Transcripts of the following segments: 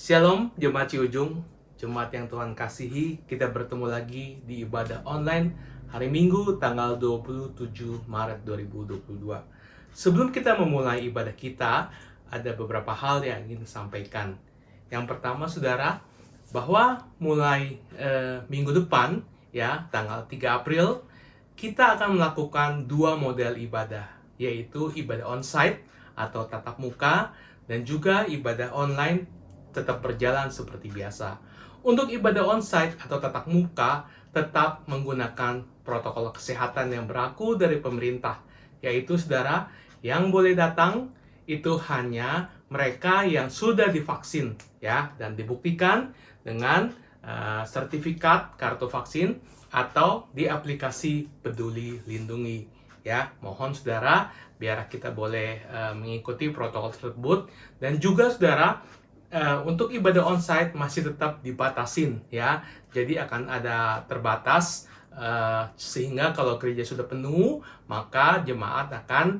Shalom Jemaat Ciujung, Jemaat yang Tuhan kasihi. Kita bertemu lagi di ibadah online hari Minggu tanggal 27 Maret 2022. Sebelum kita memulai ibadah kita, ada beberapa hal yang ingin sampaikan. Yang pertama, saudara, bahwa mulai minggu depan, ya, tanggal 3 April, kita akan melakukan dua model ibadah, yaitu ibadah onsite atau tatap muka dan juga ibadah online tetap berjalan seperti biasa. Untuk ibadah onsite atau tatap muka tetap menggunakan protokol kesehatan yang berlaku dari pemerintah, yaitu saudara, yang boleh datang itu hanya mereka yang sudah divaksin, ya, dan dibuktikan dengan sertifikat kartu vaksin atau di aplikasi Peduli Lindungi, ya. Mohon saudara, biar kita boleh mengikuti protokol tersebut. Dan juga saudara, untuk ibadah onsite masih tetap dibatasin, ya. Jadi akan ada terbatas, sehingga kalau gereja sudah penuh, maka jemaat akan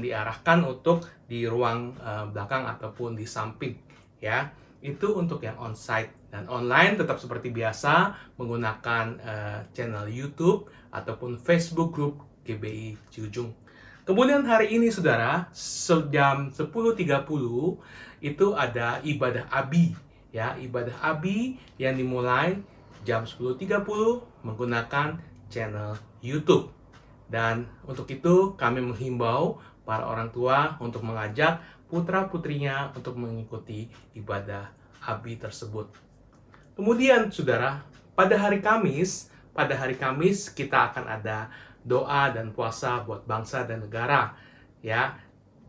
diarahkan untuk di ruang belakang ataupun di samping, ya. Itu untuk yang onsite. Dan online tetap seperti biasa menggunakan channel YouTube ataupun Facebook Group GBI Ciujung. Kemudian hari ini saudara, jam 10.30 itu ada ibadah Abi, ya, ibadah Abi yang dimulai jam 10.30 menggunakan channel YouTube. Dan untuk itu kami menghimbau para orang tua untuk mengajak putra-putrinya untuk mengikuti ibadah Abi tersebut. Kemudian saudara, pada hari Kamis kita akan ada doa dan puasa buat bangsa dan negara, ya.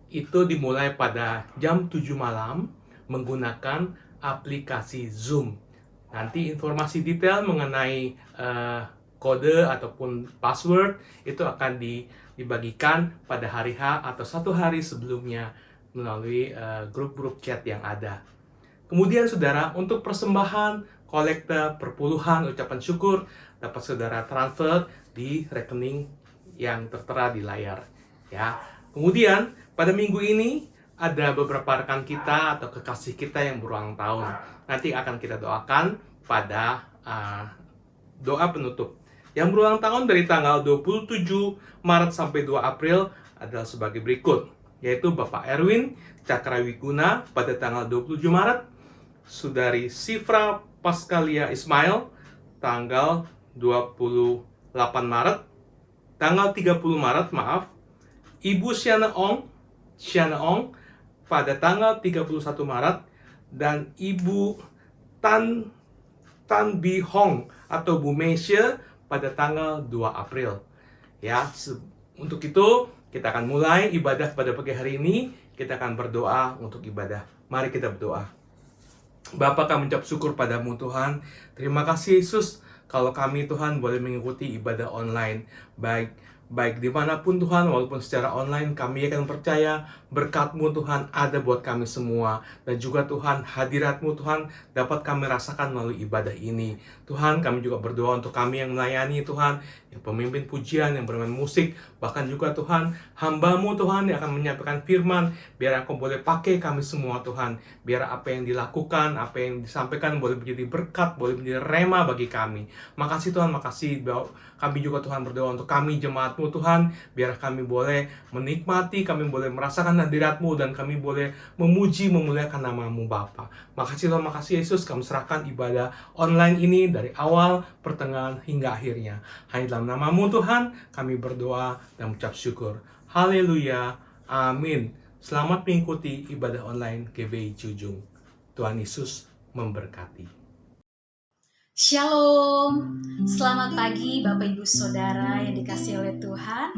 Itu dimulai pada jam 7 malam menggunakan aplikasi Zoom. Nanti informasi detail mengenai kode ataupun password itu akan dibagikan pada hari H atau satu hari sebelumnya melalui grup-grup chat yang ada. Kemudian saudara, untuk persembahan, kolekte, perpuluhan, ucapan syukur dapat saudara transfer di rekening yang tertera di layar, ya. Kemudian pada minggu ini ada beberapa rekan kita atau kekasih kita yang berulang tahun. Nanti akan kita doakan pada doa penutup. Yang berulang tahun dari tanggal 27 Maret sampai 2 April adalah sebagai berikut, yaitu Bapak Erwin Cakrawiguna pada tanggal 27 Maret, Saudari Sifra Paskalia Ismail tanggal 28 Maret, tanggal 30 Maret, Ibu Siana Ong pada tanggal 31 Maret, dan Ibu Tan Bi Hong atau Bu Meisha pada tanggal 2 April. Ya, untuk itu kita akan mulai ibadah pada pagi hari ini. Kita akan berdoa untuk ibadah. Mari kita berdoa. Bapa, kami ucap syukur padamu Tuhan. Terima kasih Yesus, kalau kami Tuhan boleh mengikuti ibadah online. Baik dimanapun Tuhan, walaupun secara online, kami akan percaya berkat-Mu Tuhan ada buat kami semua. Dan juga Tuhan, hadirat-Mu Tuhan dapat kami rasakan melalui ibadah ini. Tuhan, kami juga berdoa untuk kami yang melayani Tuhan, yang pemimpin pujian, yang bermain musik, bahkan juga Tuhan, hamba-Mu Tuhan yang akan menyampaikan firman, biar Engkau boleh pakai kami semua Tuhan. Biar apa yang dilakukan, apa yang disampaikan boleh menjadi berkat, boleh menjadi rema bagi kami. Makasih Tuhan, makasih. Kami juga Tuhan berdoa untuk kami jemaat-Mu Tuhan, biar kami boleh menikmati, kami boleh merasakan hadirat-Mu, dan kami boleh memuji, memuliakan nama-Mu Bapa. Makasih Tuhan, makasih Yesus, kami serahkan ibadah online ini dari awal, pertengahan, hingga akhirnya. Hanya dalam nama-Mu Tuhan, kami berdoa dan mengucap syukur. Haleluya, amin. Selamat mengikuti ibadah online GBI Ciujung. Tuhan Yesus memberkati. Shalom, selamat pagi Bapak Ibu Saudara yang dikasihi oleh Tuhan.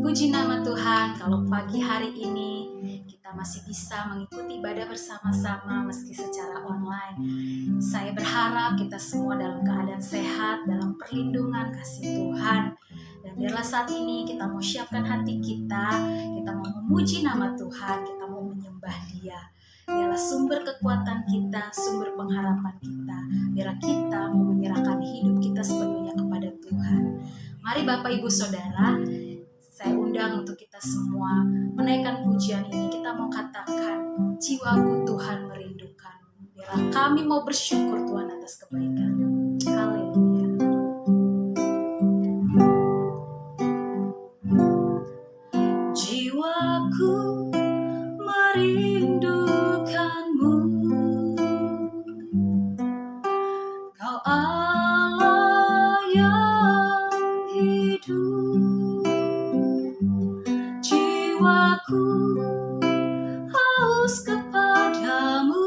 Puji nama Tuhan kalau pagi hari ini kita masih bisa mengikuti ibadah bersama-sama meski secara online. Saya berharap kita semua dalam keadaan sehat, dalam perlindungan kasih Tuhan. Dan biarlah saat ini kita mau siapkan hati kita mau memuji nama Tuhan, kita mau menyembah Dia. Biarlah sumber kekuatan kita, sumber pengharapan kita. Biarlah kita mau menyerahkan hidup kita sepenuhnya kepada Tuhan. Mari Bapak Ibu Saudara, saya undang untuk kita semua menaikkan pujian ini. Kita mau katakan, jiwaku Tuhan merindukan. Biarlah kami mau bersyukur Tuhan atas kebaikan. Haleluya. Jiwaku merindukanmu, Kau Allah yang hidup. Jiwaku haus kepadamu,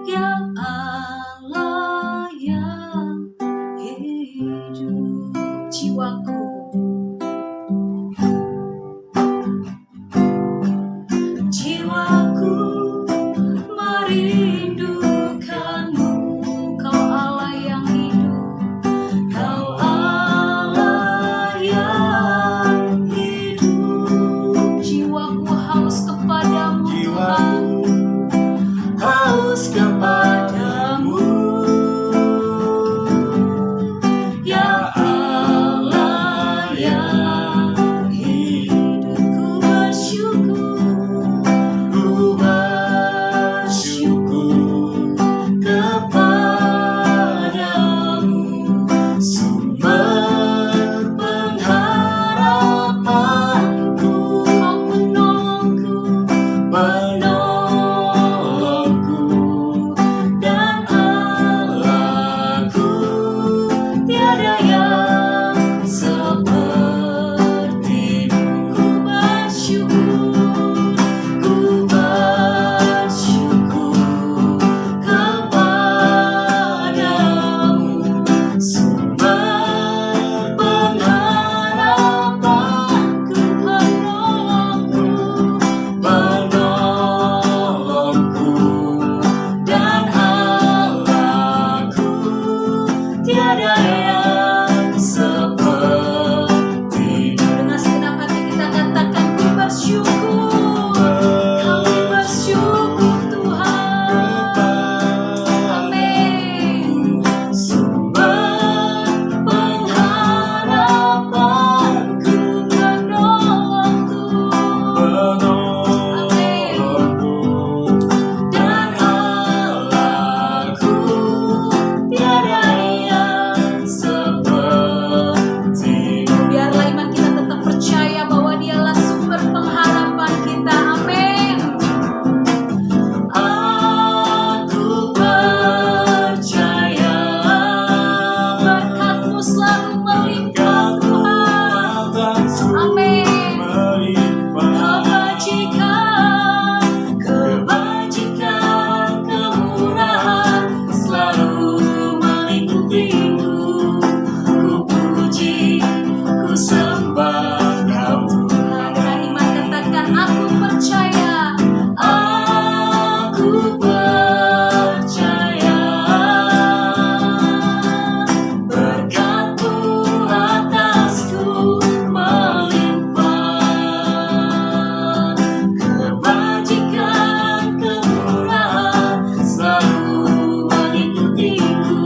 ya Allah yang hidup. Jiwaku merindukanmu, Kau Allah yang hidup. Kau Allah yang hidup. Jiwaku haus kepadamu Tuhan, haus kepadamu, ya Allah yang hidup. Ku bersyukur, ku bersyukur kepadamu, sumber pengharapanku. Kau penolongku, penolongku, dan Allahku. Tiada yang sepertimu. Ku bersyukur, ku bersyukur kepadamu, sumber pengharapanku, penolongku, penolongku, dan Allahku. Tiada yang sepertimu. Dengan segenap hati kita katakan, ku bersyukur, kami bersyukur Tuhan. Amin. Sumber pengharapanku, penolongku, amin, dan Allahku. Tiada yang sepertimu. Biarlah iman kita tetap percaya bahwa Dialah sumber pengharapan kita. Amin. Aku percaya berkat-Mu selalu melimpah Tuhan. Amin. Kebajikan, kemurahan selalu mengikutiku. Ku puji, ku sembah Kau Tuhan. Dengan iman katakan, aku percaya. Aku percaya berkat-Mu atasku melimpah. Kebajikan, kemurahan selalu mengikutiku.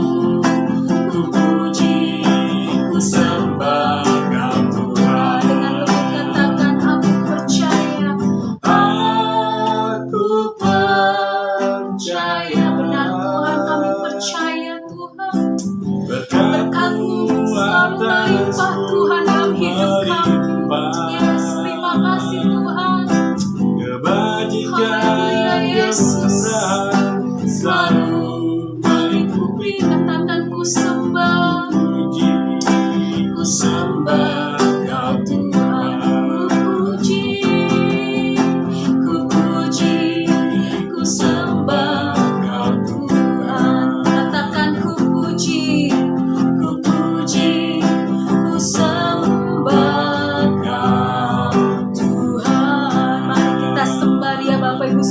Ku puji, ku sembah Kau Tuhan. Dengan lembut katakan, aku percaya. Aku percaya. Benar Tuhan, kami percaya Tuhan. Berkat-Mu selalu melimpah Tuhan dalam hidup kami. Yes, terima kasih Tuhan. Haleluya Yesus. Selalu mengikuti. Katakan, ku sembah, ku sembah Kau Tuhan. Ku puji, ku sembah Kau Tuhan. Katakan, ku puji, ku sembah Kau Tuhan. Mari kita sembah Dia Bapak Ibu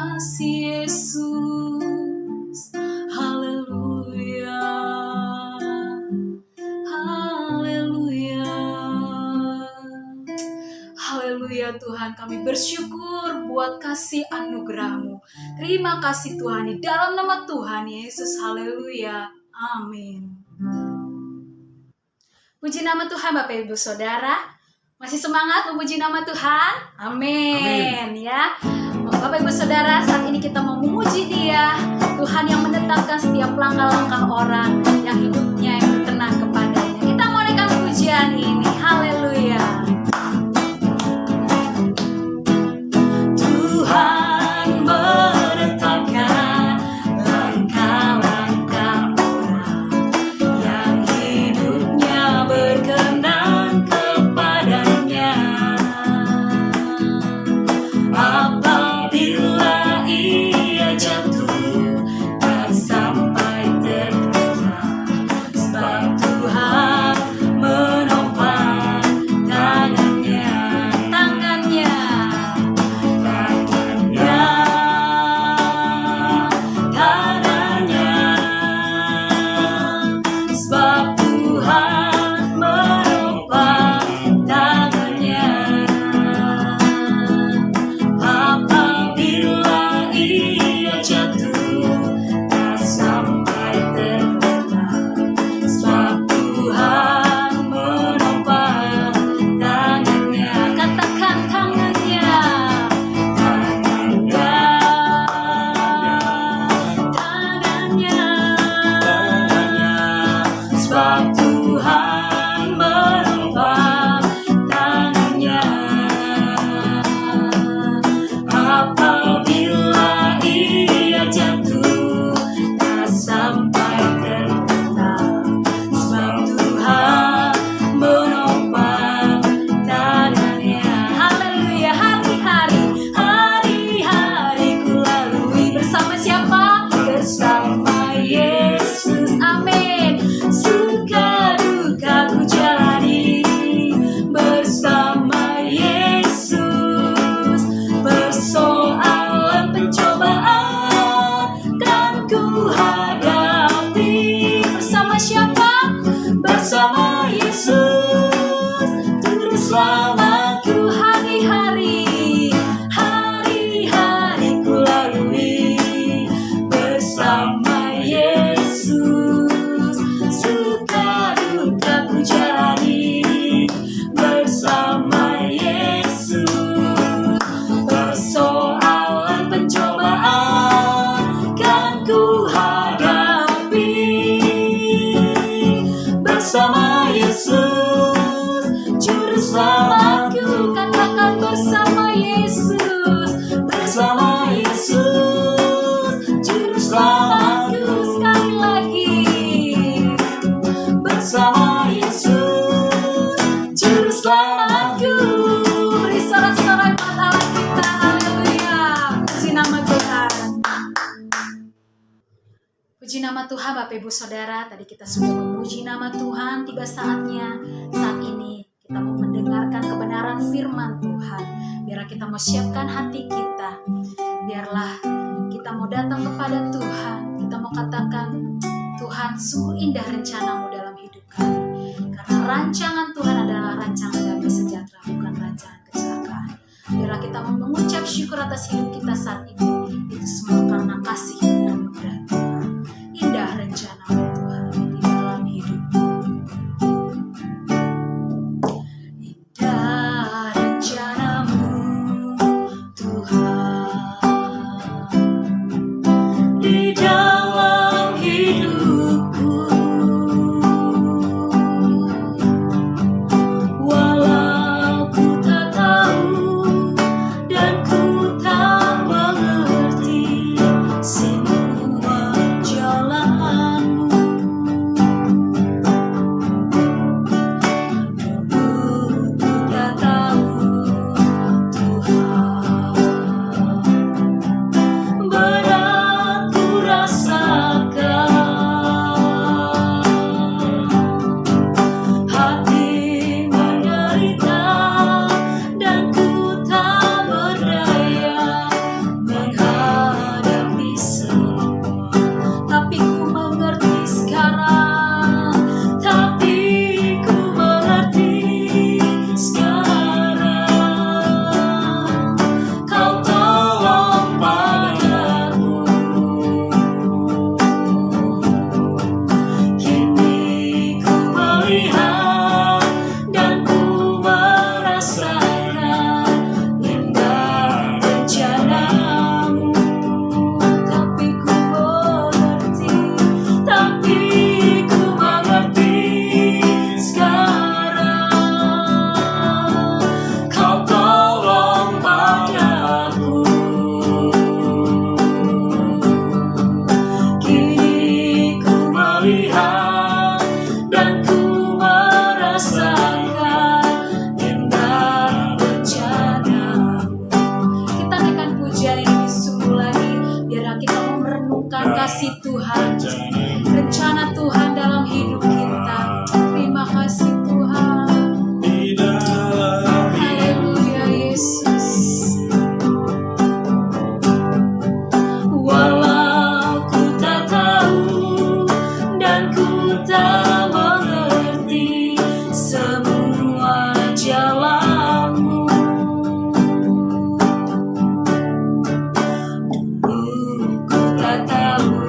kasih Yesus. Haleluya, haleluya, haleluya Tuhan, kami bersyukur buat kasih anugerah-Mu. Terima kasih Tuhan, di dalam nama Tuhan Yesus. Haleluya, amin. Puji nama Tuhan Bapak Ibu Saudara. Masih semangat memuji nama Tuhan? Amin. Ya. Bapak Ibu Saudara, saat ini kita mau memuji Dia, Tuhan yang menetapkan setiap langkah-langkah orang yang hidupnya yang berkenan kepadanya. Kita mau naikkan pujian ini. Haleluya. Tuhan menetapkan langkah-langkah orang yang hidupnya berkenan kepadanya. Apabila ia jatuh tak sampai terkena, sebab Tuhan menopang tangannya, tangannya, tangannya, tangannya, sebab Tuhan menopang tangannya. Apabila ia jatuh tak sampai terkena, sebab Tuhan menopang tangannya. Katakan tangannya, tangannya, tangannya, sebab Tuhan menopang tangannya. Apabila ia jatuh tak sampai terkena, sebab Tuhan menopang tangannya. Haleluya. Hari-hari, hari-hari ku lalui bersama siapa? Bersama Yesus. Amin. Suka duka ku jalani bersama Yesus. Persoalan pencobaan kan ku hadapi bersama siapa? Bersama Yesus. Juru selamatku hari-hari, hari-hari ku lalui bersama Yesus. Suka duka ku jalani bersama Yesus. Persoalan pencobaan kan ku hadapi bersama Yesus. Juru selamatku, katakan bersama Yesus. Bersama Yesus. Juru selamatku, sekali lagi. Bersama Yesus. Juru selamatku. Beri sorak-sorai buat Allah kita. Haleluya. Puji nama Tuhan. Puji nama Tuhan Bapak Ibu Saudara. Tadi kita sudah memuji nama Tuhan. Tiba saatnya saat ini kita mau mendengarkan kebenaran firman Tuhan. Biarlah kita mau siapkan hati kita. Biarlah kita mau datang kepada Tuhan. Kita mau katakan, Tuhan, sungguh indah rencanamu dalam hidup kami. Karena rancangan Tuhan adalah rancangan damai sejahtera, bukan rancangan kecelakaan. Biarlah kita mau mengucap syukur atas hidup kita saat ini. Itu semua karena kasih dan anugerah Tuhan. Indah rencanamu Tuhan di dalam hidupku. Indah rencanamu Tuhan di dalam hidupku. Walau ku tak tahu dan ku tak mengerti, kasih Tuhan, rencana Tuhan dalam hidup kita. Terima kasih Tuhan. Haleluya Yesus. Walau ku tak tahu dan ku tak mengerti semua jalanmu, ku tak tahu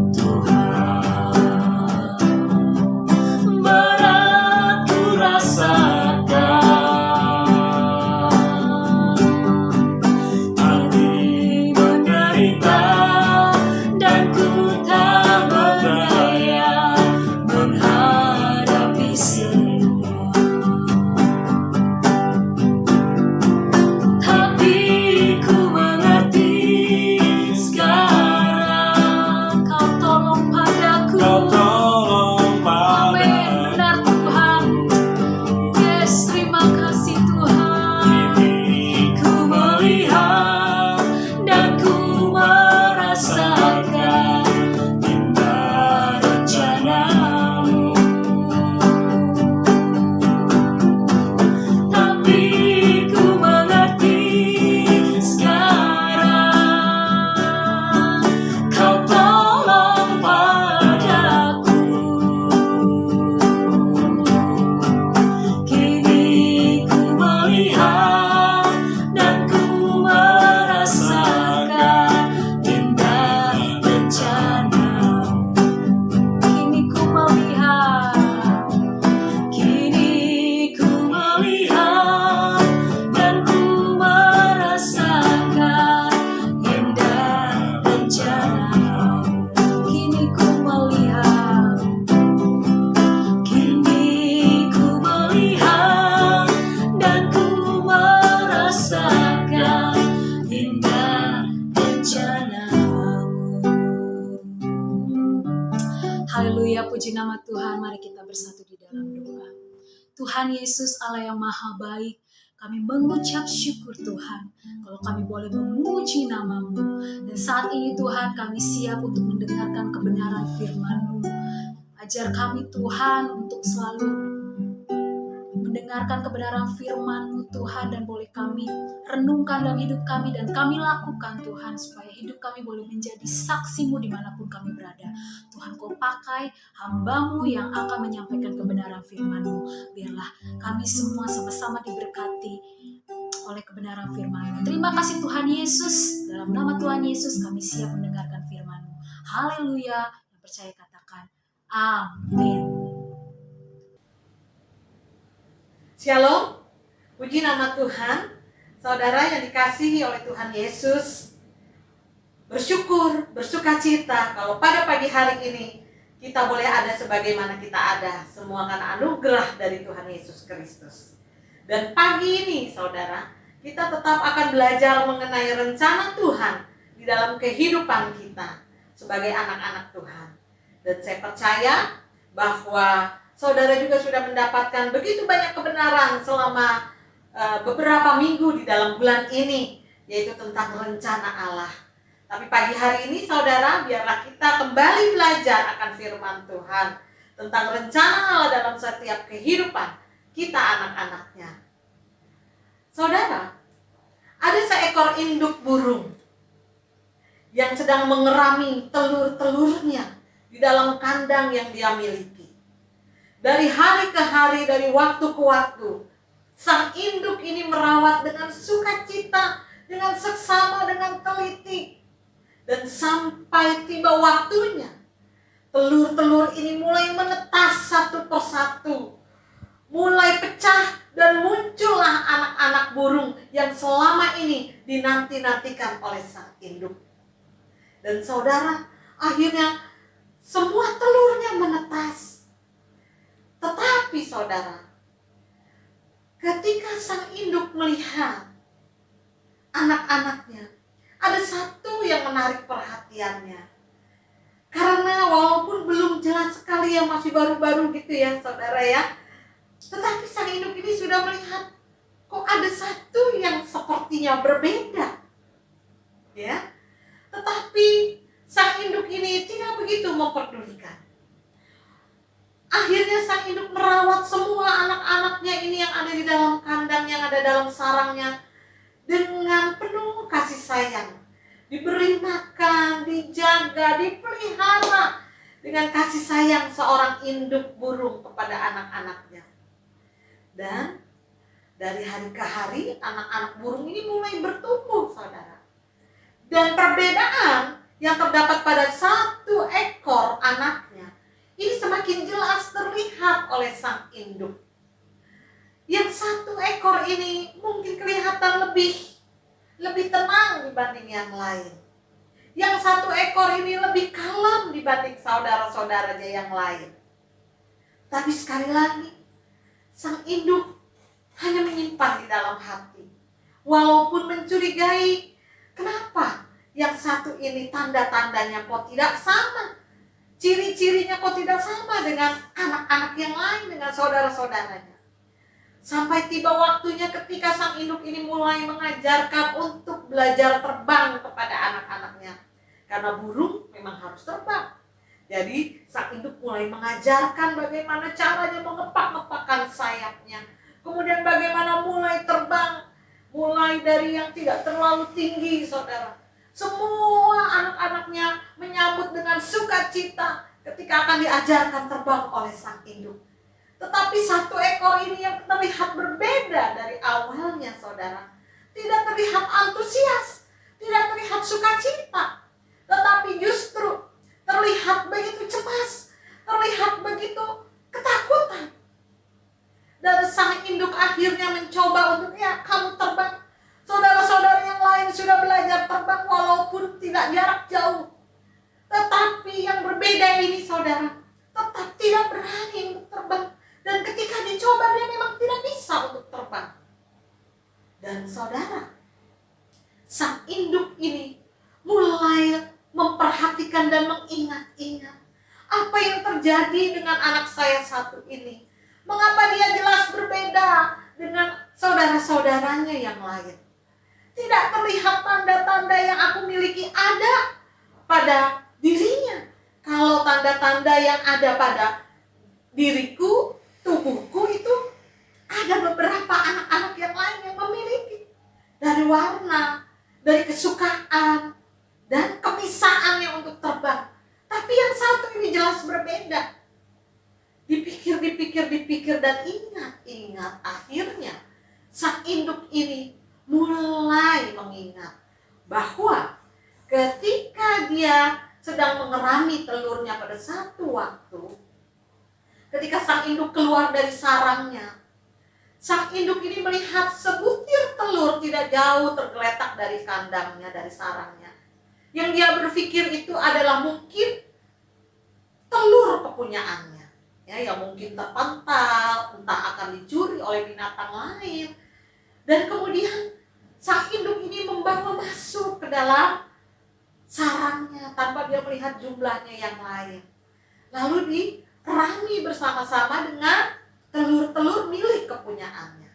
Tuhan, berat ku rasakan, hati menderita dan ku tak berdaya menghadapi semua. Tapi ku mengerti sekarang Kau tolong padaku. Amin, benar Tuhan. Yes, terima kasih Tuhan. Ku melihat dan ku merasakan indah rencana-Mu. Tapi ku mengerti sekarang Kau tolong padaku. Kini ku melihat dan ku merasakan indah rencana-Mu. Kini ku melihat, kini ku melihat dan ku merasakan indah rencana-Mu. Kini ku melihat, kini ku melihat dan ku merasakan indah rencana-Mu. Haleluya, puji nama Tuhan. Mari kita bersatu di dalam doa. Tuhan Yesus, Allah yang maha baik, kami mengucap syukur Tuhan kalau kami boleh memuji nama-Mu. Dan saat ini Tuhan, kami siap untuk mendengarkan kebenaran firman-Mu. Ajar kami Tuhan untuk selalu mendengarkan kebenaran firman-Mu Tuhan, dan boleh kami renungkan dalam hidup kami dan kami lakukan Tuhan, supaya hidup kami boleh menjadi saksi-Mu dimanapun kami berada. Tuhan, Kau pakai hamba-Mu yang akan menyampaikan kebenaran firman-Mu. Biarlah kami semua sama-sama diberkati oleh kebenaran firman-Mu. Terima kasih Tuhan Yesus. Dalam nama Tuhan Yesus kami siap mendengarkan firman-Mu. Haleluya. Yang percaya katakan amin. Shalom, puji nama Tuhan. Saudara yang dikasihi oleh Tuhan Yesus, bersyukur, bersukacita kalau pada pagi hari ini kita boleh ada sebagaimana kita ada, semua karena anugerah dari Tuhan Yesus Kristus. Dan pagi ini saudara, kita tetap akan belajar mengenai rencana Tuhan di dalam kehidupan kita sebagai anak-anak Tuhan. Dan saya percaya bahwa saudara juga sudah mendapatkan begitu banyak kebenaran selama beberapa minggu di dalam bulan ini, yaitu tentang rencana Allah. Tapi pagi hari ini saudara, biarlah kita kembali belajar akan firman Tuhan tentang rencana Allah dalam setiap kehidupan kita anak-anaknya. Saudara, ada seekor induk burung yang sedang mengerami telur-telurnya di dalam kandang yang dia miliki. Dari hari ke hari, dari waktu ke waktu, sang induk ini merawat dengan sukacita, dengan seksama, dengan teliti. Dan sampai tiba waktunya, telur-telur ini mulai menetas satu persatu, mulai pecah, dan muncullah anak-anak burung yang selama ini dinanti-nantikan oleh sang induk. Dan saudara, akhirnya semua telurnya menetas. Tetapi saudara, ketika sang induk melihat anak-anaknya, ada satu yang menarik perhatiannya. Karena walaupun belum jelas sekali, ya masih baru-baru gitu ya saudara ya, tetapi sang induk ini sudah melihat, kok ada satu yang sepertinya berbeda. Ya, tetapi sang induk induk ini tidak begitu memperdulikan. Akhirnya sang induk merawat semua anak-anaknya ini yang ada di dalam kandang, yang ada dalam sarangnya dengan penuh kasih sayang. Diberi makan, dijaga, dipelihara dengan kasih sayang seorang induk burung kepada anak-anaknya. Dan dari hari ke hari anak-anak burung ini mulai bertumbuh, saudara. Dan perbedaan yang terdapat pada satu ekor anaknya ini semakin jelas terlihat oleh sang induk. Yang satu ekor ini mungkin kelihatan lebih tenang dibanding yang lain. Yang satu ekor ini lebih kalem dibanding saudara-saudaranya yang lain. Tapi sekali lagi, sang induk hanya menyimpan di dalam hati. Walaupun mencurigai, kenapa yang satu ini tanda-tandanya kok tidak sama? Ciri-cirinya kok tidak sama dengan anak-anak yang lain, dengan saudara-saudaranya. Sampai tiba waktunya ketika sang induk ini mulai mengajarkan untuk belajar terbang kepada anak-anaknya. Karena burung memang harus terbang. Jadi sang induk mulai mengajarkan bagaimana caranya mengepak-ngepakkan sayapnya. Kemudian bagaimana mulai terbang, mulai dari yang tidak terlalu tinggi, saudara. Semua anak-anaknya menyambut dengan sukacita ketika akan diajarkan terbang oleh sang induk. Tetapi satu ekor ini yang terlihat berbeda dari awalnya, saudara. Tidak terlihat antusias, tidak terlihat sukacita, tetapi justru terlihat begitu cemas, terlihat begitu ketakutan. Dan sang induk akhirnya mencoba untuk, ya kamu terbang. Saudara-saudara yang lain sudah belajar terbang walaupun tidak jarak jauh. Tetapi yang berbeda ini, saudara, tetap tidak berani untuk terbang. Dan ketika dicoba dia memang tidak bisa untuk terbang. Dan saudara, sang induk ini mulai memperhatikan dan mengingat-ingat apa yang terjadi dengan anak saya satu ini. Mengapa dia jelas berbeda dengan saudara-saudaranya yang lain. Tidak terlihat tanda-tanda yang aku miliki ada pada dirinya. Kalau tanda-tanda yang ada pada diriku, tubuhku itu ada beberapa anak-anak yang lain yang memiliki. Dari warna, dari kesukaan, dan kemisaannya untuk terbang. Tapi yang satu ini jelas berbeda. Dipikir dan ingat-ingat. Akhirnya sang induk ini mulai mengingat bahwa ketika dia sedang mengerami telurnya pada satu waktu, ketika sang induk keluar dari sarangnya, sang induk ini melihat sebutir telur tidak jauh tergeletak dari kandangnya, dari sarangnya. Yang dia berpikir itu adalah mungkin telur kepunyaannya, ya, yang mungkin terpental, entah akan dicuri oleh binatang lain. Dan kemudian sang induk ini membawa masuk ke dalam sarangnya tanpa dia melihat jumlahnya yang lain. Lalu dirami bersama-sama dengan telur-telur milik kepunyaannya.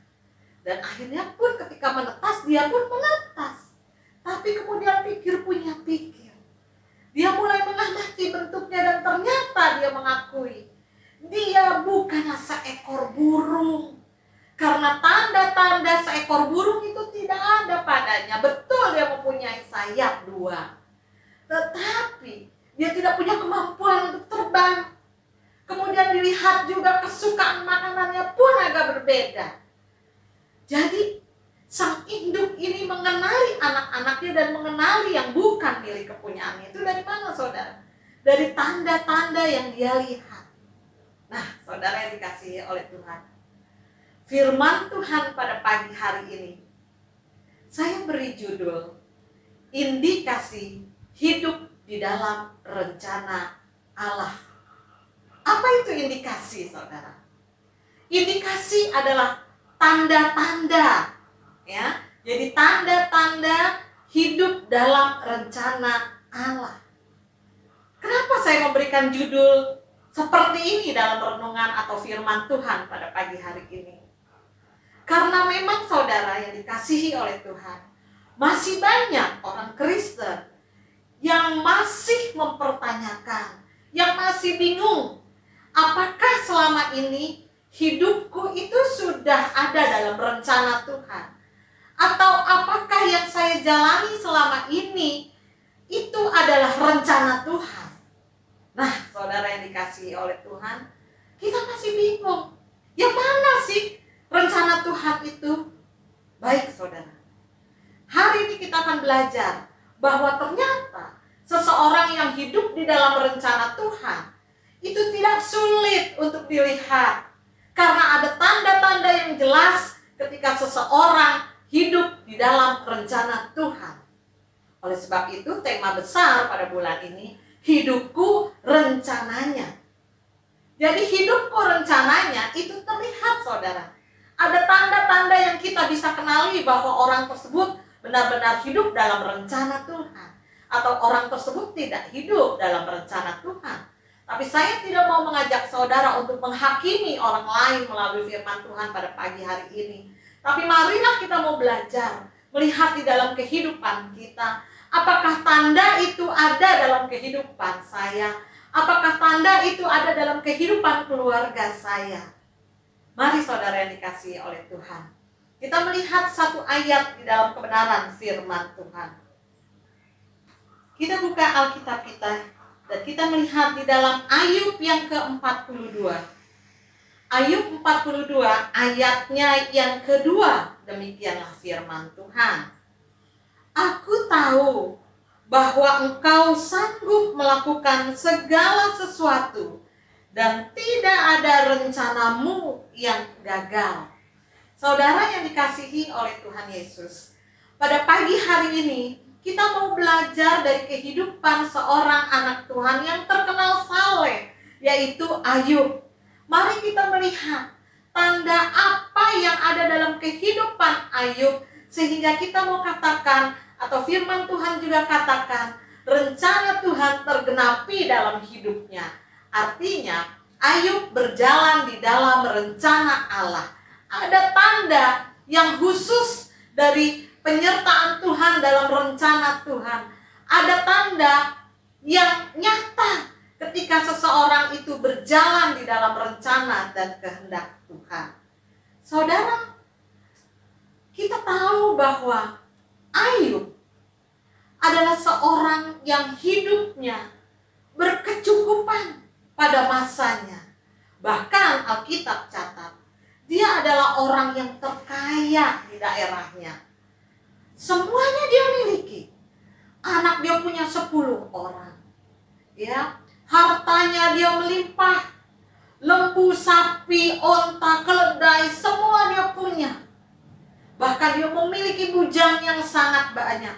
Dan akhirnya pun ketika menetas, dia pun menetas. Tapi kemudian pikir punya pikir. Dia mulai mengamati bentuknya dan ternyata dia mengakui dia bukanlah seekor burung. Karena tanda-tanda seekor burung itu tidak ada padanya. Betul dia mempunyai sayap 2. Tetapi dia tidak punya kemampuan untuk terbang. Kemudian dilihat juga kesukaan makanannya pun agak berbeda. Jadi sang induk ini mengenali anak-anaknya dan mengenali yang bukan milik kepunyaannya. Itu dari mana, saudara? Dari tanda-tanda yang dia lihat. Nah, saudara yang dikasihi oleh Tuhan, firman Tuhan pada pagi hari ini saya beri judul Indikasi Hidup di dalam Rencana Allah. Apa itu indikasi, saudara? Indikasi adalah tanda-tanda, ya. Jadi tanda-tanda hidup dalam rencana Allah. Kenapa saya memberikan judul seperti ini dalam renungan atau firman Tuhan pada pagi hari ini? Karena memang saudara yang dikasihi oleh Tuhan, masih banyak orang Kristen yang masih mempertanyakan pertanyakan, yang masih bingung, apakah selama ini hidupku itu sudah ada dalam rencana Tuhan? Atau apakah yang saya jalani selama ini itu adalah rencana Tuhan? Nah, saudara yang dikasihi oleh Tuhan, kita masih bingung. Yang mana sih rencana Tuhan itu? Baik, saudara. Hari ini kita akan belajar bahwa ternyata seseorang yang hidup di dalam rencana Tuhan itu tidak sulit untuk dilihat. Karena ada tanda-tanda yang jelas ketika seseorang hidup di dalam rencana Tuhan. Oleh sebab itu, tema besar pada bulan ini, hidupku rencananya. Jadi hidupku rencananya itu terlihat, saudara. Ada tanda-tanda yang kita bisa kenali bahwa orang tersebut benar-benar hidup dalam rencana Tuhan. Atau orang tersebut tidak hidup dalam rencana Tuhan. Tapi saya tidak mau mengajak saudara untuk menghakimi orang lain melalui firman Tuhan pada pagi hari ini. Tapi marilah kita mau belajar, melihat di dalam kehidupan kita. Apakah tanda itu ada dalam kehidupan saya? Apakah tanda itu ada dalam kehidupan keluarga saya? Mari saudara yang dikasihi oleh Tuhan, kita melihat satu ayat di dalam kebenaran firman Tuhan. Kita buka Alkitab kita dan kita melihat di dalam Ayub yang ke-42. Ayub 42 ayatnya yang kedua, demikianlah firman Tuhan. Aku tahu bahwa engkau sanggup melakukan segala sesuatu dan tidak ada rencanamu yang gagal. Saudara yang dikasihi oleh Tuhan Yesus, pada pagi hari ini kita mau belajar dari kehidupan seorang anak Tuhan yang terkenal saleh, yaitu Ayub. Mari kita melihat tanda apa yang ada dalam kehidupan Ayub, sehingga kita mau katakan, atau firman Tuhan juga katakan, rencana Tuhan tergenapi dalam hidupnya. Artinya, Ayub berjalan di dalam rencana Allah. Ada tanda yang khusus dari penyertaan Tuhan dalam rencana Tuhan. Ada tanda yang nyata ketika seseorang itu berjalan di dalam rencana dan kehendak Tuhan. Saudara, kita tahu bahwa Ayub adalah seorang yang hidupnya berkecukupan pada masanya. Bahkan Alkitab catat, dia adalah orang yang terkaya di daerahnya. Semuanya dia miliki. Anak dia punya 10 orang. Ya, hartanya dia melimpah. Lembu, sapi, onta, keledai, semua dia punya. Bahkan dia memiliki bujang yang sangat banyak.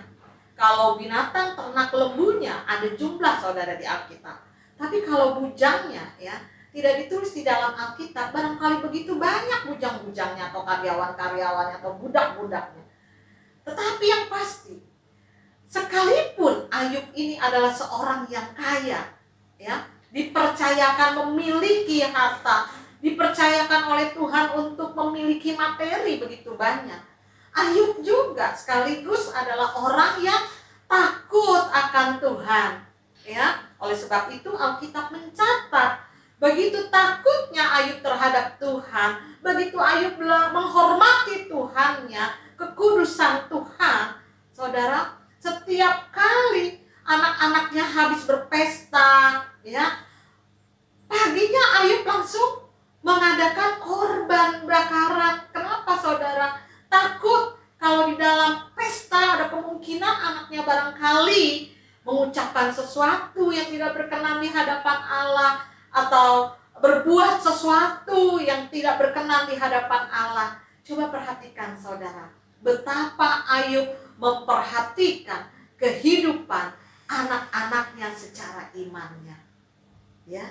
Kalau binatang ternak lembunya ada jumlah, saudara, di Alkitab. Tapi kalau bujangnya ya tidak ditulis di dalam Alkitab, barangkali begitu banyak bujang-bujangnya atau karyawan-karyawannya atau budak-budaknya. Tetapi yang pasti, sekalipun Ayub ini adalah seorang yang kaya, ya, dipercayakan memiliki harta, dipercayakan oleh Tuhan untuk memiliki materi begitu banyak. Ayub juga sekaligus adalah orang yang takut akan Tuhan, ya. Oleh sebab itu Alkitab mencatat begitu takutnya Ayub terhadap Tuhan, begitu Ayub menghormati Tuhannya, kekudusan Tuhan. Saudara, setiap kali anak-anaknya habis berpesta, ya, paginya Ayub langsung mengadakan korban bakaran. Kenapa, saudara? Takut kalau di dalam pesta ada kemungkinan anaknya barangkali mengucapkan sesuatu yang tidak berkenan di hadapan Allah, atau berbuat sesuatu yang tidak berkenan di hadapan Allah. Coba perhatikan, saudara, betapa Ayub memperhatikan kehidupan anak-anaknya secara imannya. Ya,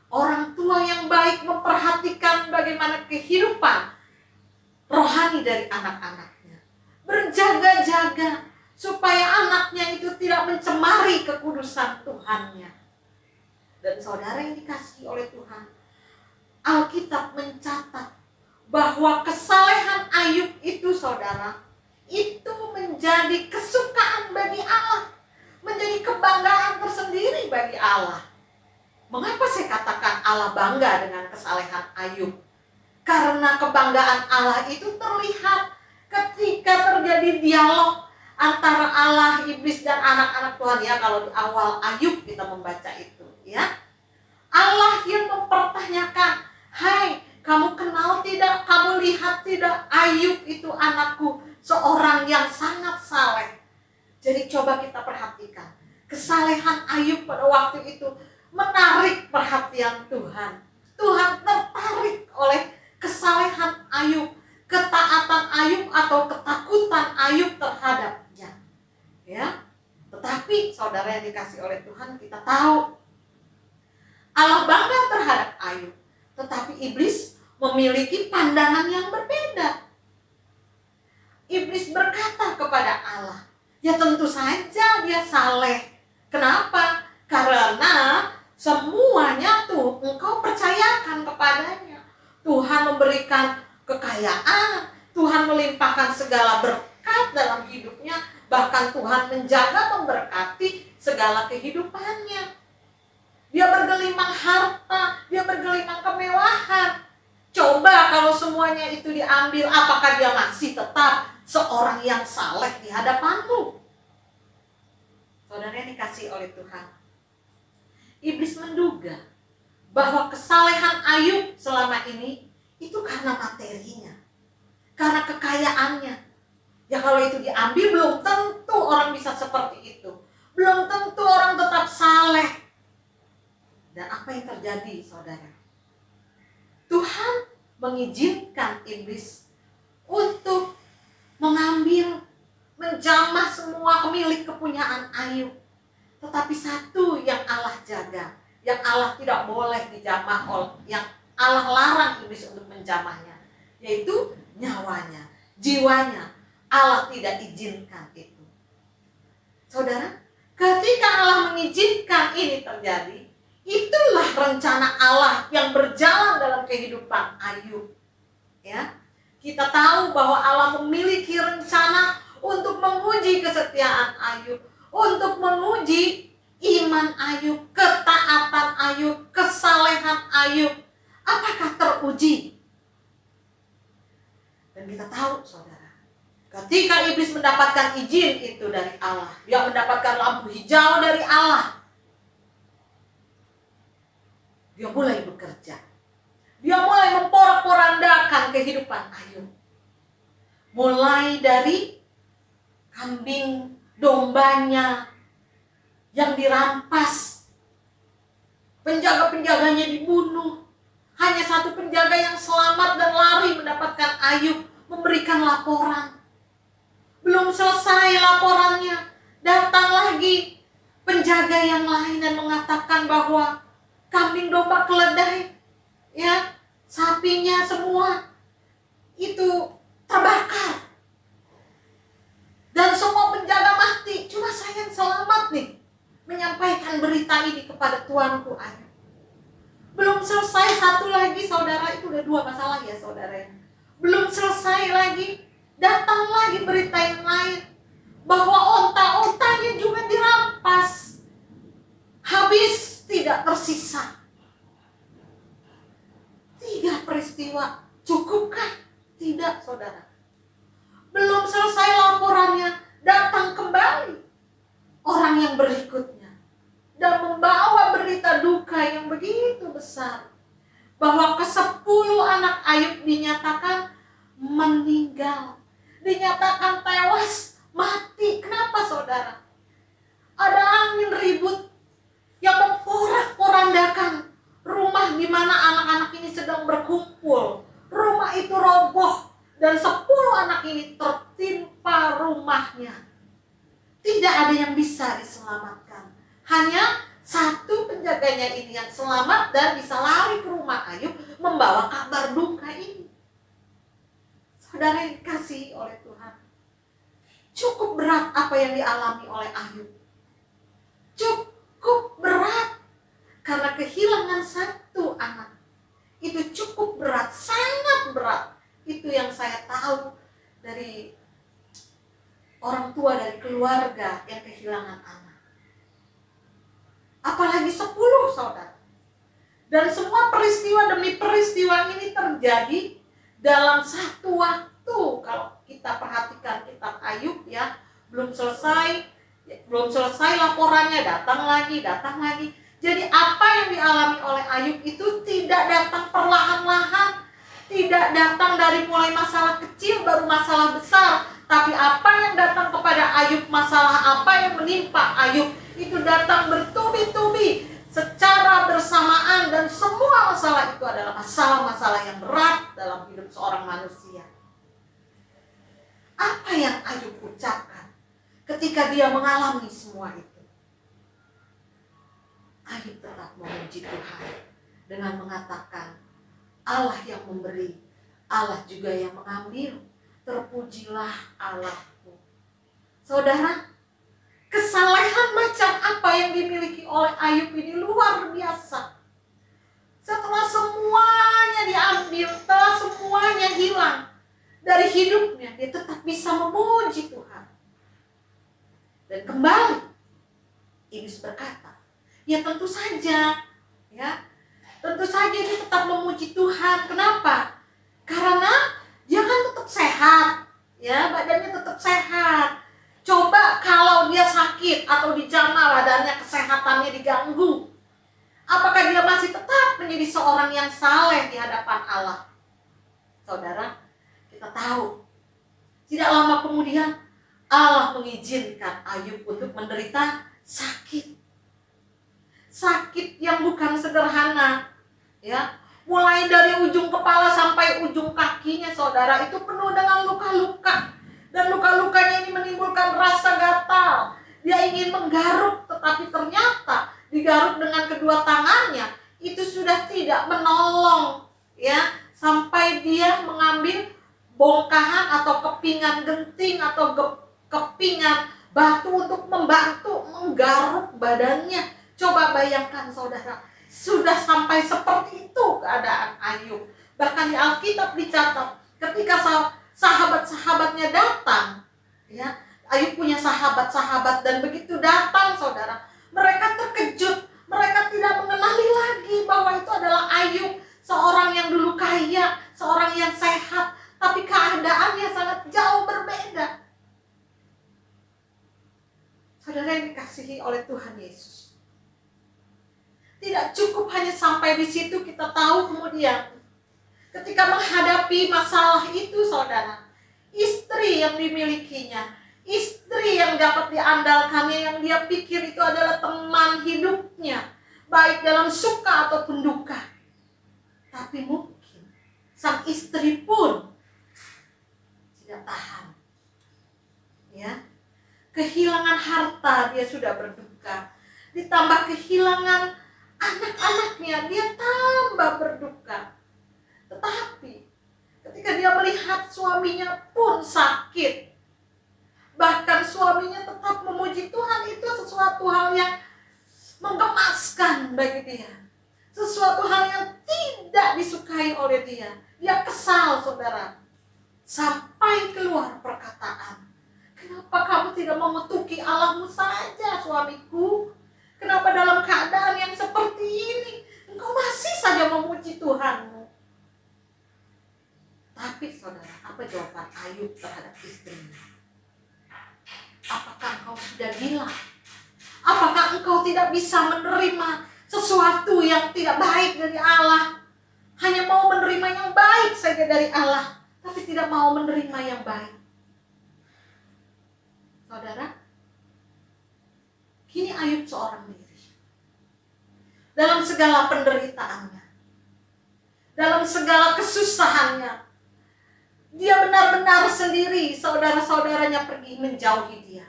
orang tua yang baik memperhatikan bagaimana kehidupan rohani dari anak-anaknya, berjaga-jaga supaya anaknya itu tidak mencemari kekudusan Tuhannya. Dan saudara yang dikasihi oleh Tuhan, Alkitab mencatat bahwa kesalehan Ayub itu, saudara, itu menjadi kesukaan bagi Allah, menjadi kebanggaan tersendiri bagi Allah. Mengapa saya katakan Allah bangga dengan kesalehan Ayub? Karena kebanggaan Allah itu terlihat ketika terjadi dialog antara Allah, iblis, dan anak-anak Tuhan. Ya, kalau di awal Ayub kita membaca itu, ya. Allah yang mempertanyakan, "Hai, kamu kenal tidak? Kamu lihat tidak? Ayub itu anakku, seorang yang sangat saleh." Jadi coba kita perhatikan. Kesalehan Ayub pada waktu itu menarik perhatian Tuhan. Tuhan tertarik oleh kesalehan Ayub, ketaatan Ayub atau ketakutan Ayub terhadapnya. Ya. Tetapi saudara yang dikasih oleh Tuhan, kita tahu Allah bangga terhadap Ayub, tetapi iblis memiliki pandangan yang berbeda. Iblis berkata kepada Allah, "Ya tentu saja dia saleh. Kenapa? Karena semuanya tuh engkau percayakan kepadanya. Tuhan memberikan kekayaan, Tuhan melimpahkan segala berkat dalam hidupnya, bahkan Tuhan menjaga memberkati segala kehidupannya. Dia bergelimang harta, dia bergelimang kemewahan. Coba kalau semuanya itu diambil, apakah dia masih tetap seorang yang saleh di hadapanmu?" Saudara yang dikasih oleh Tuhan, iblis menduga bahwa kesalehan Ayub selama ini itu karena materinya, karena kekayaannya. Ya kalau itu diambil, belum tentu orang bisa seperti itu. Belum tentu orang tetap saleh. Dan apa yang terjadi, saudara? Tuhan mengizinkan iblis untuk mengambil, menjamah semua milik kepunyaan Ayub. Tetapi satu yang Allah jaga, yang Allah tidak boleh dijamah, yang Allah larang iblis untuk menjamahnya, yaitu nyawanya, jiwanya. Allah tidak izinkan itu. Saudara, ketika Allah mengizinkan ini terjadi, itulah rencana Allah yang berjalan dalam kehidupan Ayub. Ya, kita tahu bahwa Allah memiliki rencana untuk menguji kesetiaan Ayub, untuk menguji iman Ayub, ketaatan Ayub, kesalehan Ayub. Apakah teruji? Dan kita tahu, saudara, ketika iblis mendapatkan izin itu dari Allah, dia mendapatkan lampu hijau dari Allah, dia mulai bekerja. Dia mulai memporak-porandakan kehidupan Ayub. Mulai dari kambing dombanya yang dirampas, penjaga-penjaganya dibunuh. Hanya satu penjaga yang selamat dan lari mendapatkan Ayub memberikan laporan. Belum selesai laporannya, datang lagi penjaga yang lain dan mengatakan bahwa kambing domba keledai, ya, sapinya semua itu terbakar. Dan semua penjaga mati, cuma saya yang selamat nih menyampaikan berita ini kepada tuanku Ayub. Belum selesai satu lagi, saudara, itu udah dua masalah ya, saudara. Belum selesai lagi, datang lagi berita yang lain bahwa onta-ontanya juga dirampas, habis, tidak tersisa. 3 peristiwa, cukupkah? Tidak, saudara. Belum selesai laporannya, datang kembali orang yang berikutnya dan membawa berita duka yang begitu besar bahwa ke-10 anak Ayub dinyatakan meninggal, dinyatakan tewas, mati. Kenapa, saudara? Ada angin ribut yang memporak-porandakan rumah di mana anak-anak ini sedang berkumpul. Rumah itu roboh dan 10 anak ini tertimpa rumahnya. Tidak ada yang bisa diselamatkan. Hanya satu penjaganya ini yang selamat dan bisa lari ke rumah Ayub membawa kabar duka ini. Saudara yang dikasihi oleh Tuhan, cukup berat apa yang dialami oleh Ayub. Cukup berat karena kehilangan satu anak. Itu cukup berat, sangat berat. Itu yang saya tahu dari orang tua, dari keluarga yang kehilangan anak. apalagi 10 saudara. Dan semua peristiwa demi peristiwa ini terjadi dalam satu waktu. Kalau kita perhatikan kitab Ayub ya, belum selesai laporannya, datang lagi. Jadi apa yang dialami oleh Ayub itu tidak datang perlahan-lahan, tidak datang dari mulai masalah kecil baru masalah besar, tapi apa yang datang kepada Ayub, masalah apa yang menimpa Ayub itu datang bertubi-tubi secara bersamaan, dan semua masalah itu adalah masalah-masalah yang berat dalam hidup seorang manusia. Apa yang Ayub ucapkan ketika dia mengalami semua itu? Ayub tetap memuji Tuhan dengan mengatakan, Allah yang memberi, Allah juga yang mengambil. Terpujilah Allahku. Saudara, kesalehan macam apa yang dimiliki oleh Ayub ini luar biasa. Setelah semuanya diambil, setelah semuanya hilang dari hidupnya, dia tetap bisa memuji Tuhan. Dan kembali, Iblis berkata, ya tentu saja, tentu saja dia tetap memuji Tuhan. Kenapa? Karena dia kan tetap sehat, badannya tetap sehat. Coba kalau dia sakit atau dijamah badannya, kesehatannya diganggu, apakah dia masih tetap menjadi seorang yang saleh di hadapan Allah? Saudara, kita tahu, tidak lama kemudian Allah mengizinkan Ayub untuk menderita sakit. Sakit yang bukan sederhana, mulai dari ujung kepala sampai ujung kakinya, saudara, itu penuh dengan luka-luka. Dan luka-lukanya ini menimbulkan rasa gatal. Dia ingin menggaruk, tetapi ternyata digaruk dengan kedua tangannya itu sudah tidak menolong, sampai dia mengambil bongkahan atau kepingan genting atau kepingan batu untuk membantu menggaruk badannya. Coba bayangkan saudara, sudah sampai seperti itu keadaan Ayub. Bahkan di Alkitab dicatat ketika sahabat-sahabatnya datang, Ayub punya sahabat-sahabat, dan begitu datang saudara, mereka terkejut. Mereka tidak mengenali lagi bahwa itu adalah Ayub, seorang yang dulu kaya, seorang yang sehat, tapi keadaannya sangat jauh berbeda. Saudara yang dikasihi oleh Tuhan Yesus, tidak cukup hanya sampai di situ. Kita tahu kemudian ketika menghadapi masalah itu, saudara, istri yang dimilikinya, istri yang dapat diandalkannya, yang dia pikir itu adalah teman hidupnya, baik dalam suka ataupun duka, tapi mungkin sang istri pun tidak tahan. Kehilangan harta, dia sudah berduka. Ditambah kehilangan anak-anaknya, dia tambah berduka. Tetapi ketika dia melihat suaminya pun sakit, bahkan suaminya tetap memuji Tuhan, itu sesuatu hal yang menggemaskan bagi dia. Sesuatu hal yang tidak disukai oleh dia. Dia kesal, saudara. Sampai keluar perkataan, kenapa kamu tidak mengutuki Allahmu saja, suamiku? Kenapa dalam keadaan yang seperti ini engkau masih saja memuji Tuhanmu? Tapi saudara, apa jawaban Ayub terhadap istrinya? Apakah engkau sudah gila? Apakah engkau tidak bisa menerima sesuatu yang tidak baik dari Allah? Hanya mau menerima yang baik saja dari Allah, tapi tidak mau menerima yang baik. Saudara, kini Ayub seorang diri. Dalam segala penderitaannya, dalam segala kesusahannya, dia benar-benar sendiri. Saudara-saudaranya pergi menjauhi dia.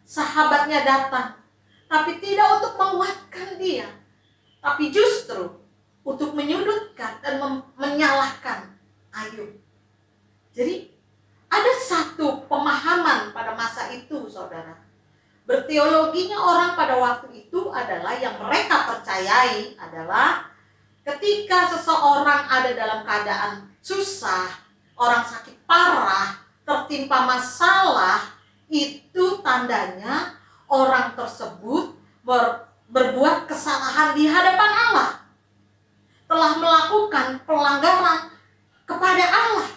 Sahabatnya datang, tapi tidak untuk menguatkan dia, tapi justru untuk menyudutkan dan menyalahkan Ayub. Jadi ada satu pemahaman pada masa itu, saudara. Berteologinya orang pada waktu itu adalah, yang mereka percayai adalah ketika seseorang ada dalam keadaan susah, orang sakit parah, tertimpa masalah, itu tandanya orang tersebut berbuat kesalahan di hadapan Allah, telah melakukan pelanggaran kepada Allah.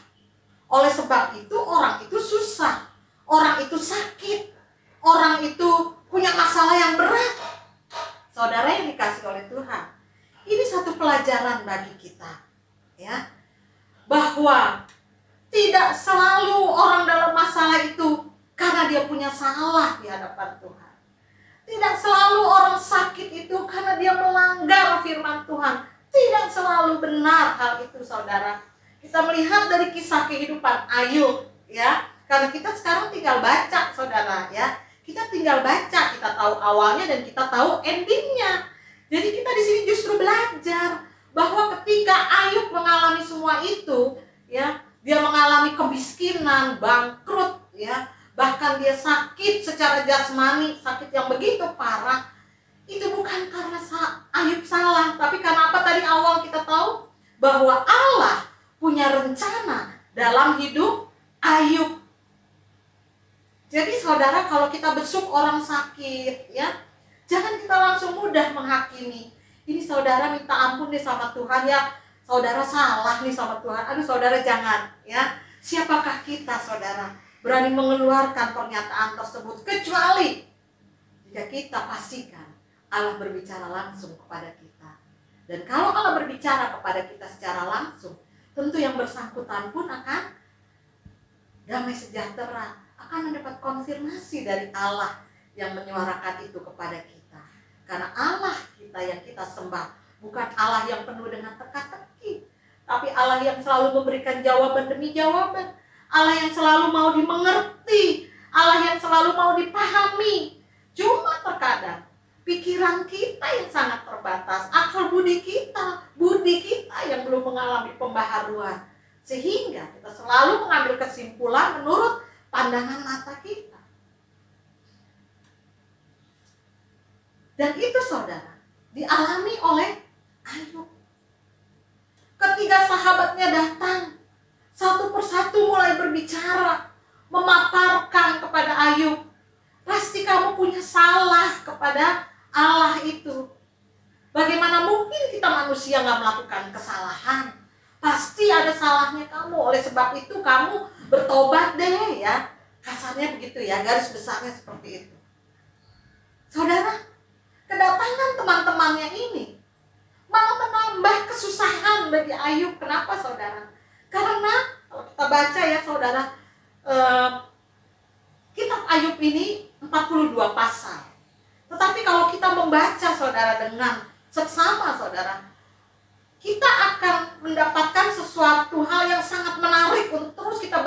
Oleh sebab itu orang itu susah, orang itu sakit, orang itu punya masalah yang berat. Saudara yang dikasihi oleh Tuhan, ini satu pelajaran bagi kita, ya, bahwa tidak selalu orang dalam masalah itu karena dia punya salah di hadapan Tuhan. Tidak selalu orang sakit itu karena dia melanggar firman Tuhan. Tidak selalu benar hal itu, saudara. Kita melihat dari kisah kehidupan Ayub, ya. Karena kita sekarang tinggal baca, saudara, ya. Kita tinggal baca, kita tahu awalnya dan kita tahu endingnya. Jadi kita di sini justru belajar bahwa ketika Ayub mengalami semua itu, ya, dia mengalami kemiskinan, bangkrut, ya, bahkan dia sakit secara jasmani, sakit yang begitu parah. Itu bukan karena Ayub salah, tapi karena apa? Tadi awal kita tahu bahwa Allah punya rencana dalam hidup Ayub. Jadi saudara, kalau kita besuk orang sakit, ya, jangan kita langsung mudah menghakimi. Ini saudara minta ampun nih sama Tuhan, ya, saudara salah nih sama Tuhan. Aduh saudara, jangan, ya. Siapakah kita, saudara, berani mengeluarkan pernyataan tersebut, kecuali jika kita pastikan Allah berbicara langsung kepada kita. Dan kalau Allah berbicara kepada kita secara langsung, tentu yang bersangkutan pun akan damai sejahtera, akan mendapat konfirmasi dari Allah yang menyuarakan itu kepada kita. Karena Allah kita yang kita sembah bukan Allah yang penuh dengan teka-teki, tapi Allah yang selalu memberikan jawaban demi jawaban. Allah yang selalu mau dimengerti, Allah yang selalu mau dipahami. Cuma terkadang pikiran kita yang sangat terbatas, akal budi kita yang belum mengalami pembaharuan, sehingga kita selalu mengambil kesimpulan menurut pandangan mata kita. Dan itu saudara dialami oleh Ayub. Ketika sahabatnya datang, satu persatu mulai berbicara, memaparkan kepada Ayub, pasti kamu punya salah kepada Allah itu. Bagaimana mungkin kita manusia nggak melakukan kesalahan? Pasti ada salahnya kamu. Oleh sebab itu kamu bertobat deh, ya. Kasarnya begitu, ya, garis besarnya seperti itu. Saudara, kedatangan teman-temannya ini malah menambah kesusahan bagi Ayub. Kenapa, saudara? Karena kalau kita baca, ya, saudara, kitab Ayub ini 42 pasal. Tetapi kalau kita membaca, saudara, dengan seksama, saudara, kita akan mendapatkan sesuatu hal yang sangat menarik untuk terus kita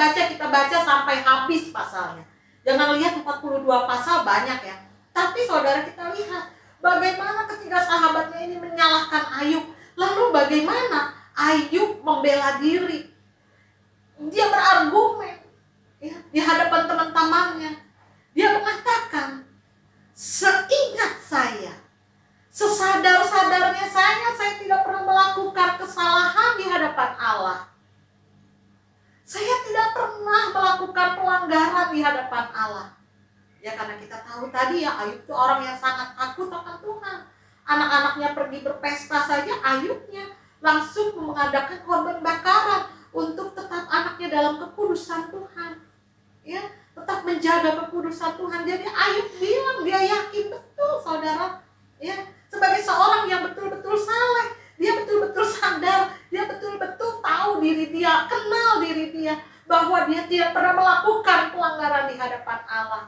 baca sampai habis pasalnya. Jangan lihat 42 pasal banyak, ya. Tapi saudara, kita lihat bagaimana ketika sahabatnya ini menyalahkan Ayub, lalu bagaimana Ayub membela diri. Dia berargumen, ya, di hadapan teman-temannya. Dia mengatakan, seingat saya, sesadar-sadarnya saya tidak pernah melakukan kesalahan di hadapan Allah. Saya tidak pernah melakukan pelanggaran di hadapan Allah. Ya, karena kita tahu tadi, ya, Ayub itu orang yang sangat takut akan Tuhan. Anak-anaknya pergi berpesta saja, Ayubnya langsung mengadakan korban bakaran untuk tetap anaknya dalam kekudusan Tuhan, ya, tetap menjaga kekudusan Tuhan. Jadi Ayub bilang dia yakin betul, saudara, ya, sebagai seorang yang betul-betul saleh, dia betul-betul sadar, dia betul-betul tahu diri dia, kenal diri dia, bahwa dia tidak pernah melakukan pelanggaran di hadapan Allah.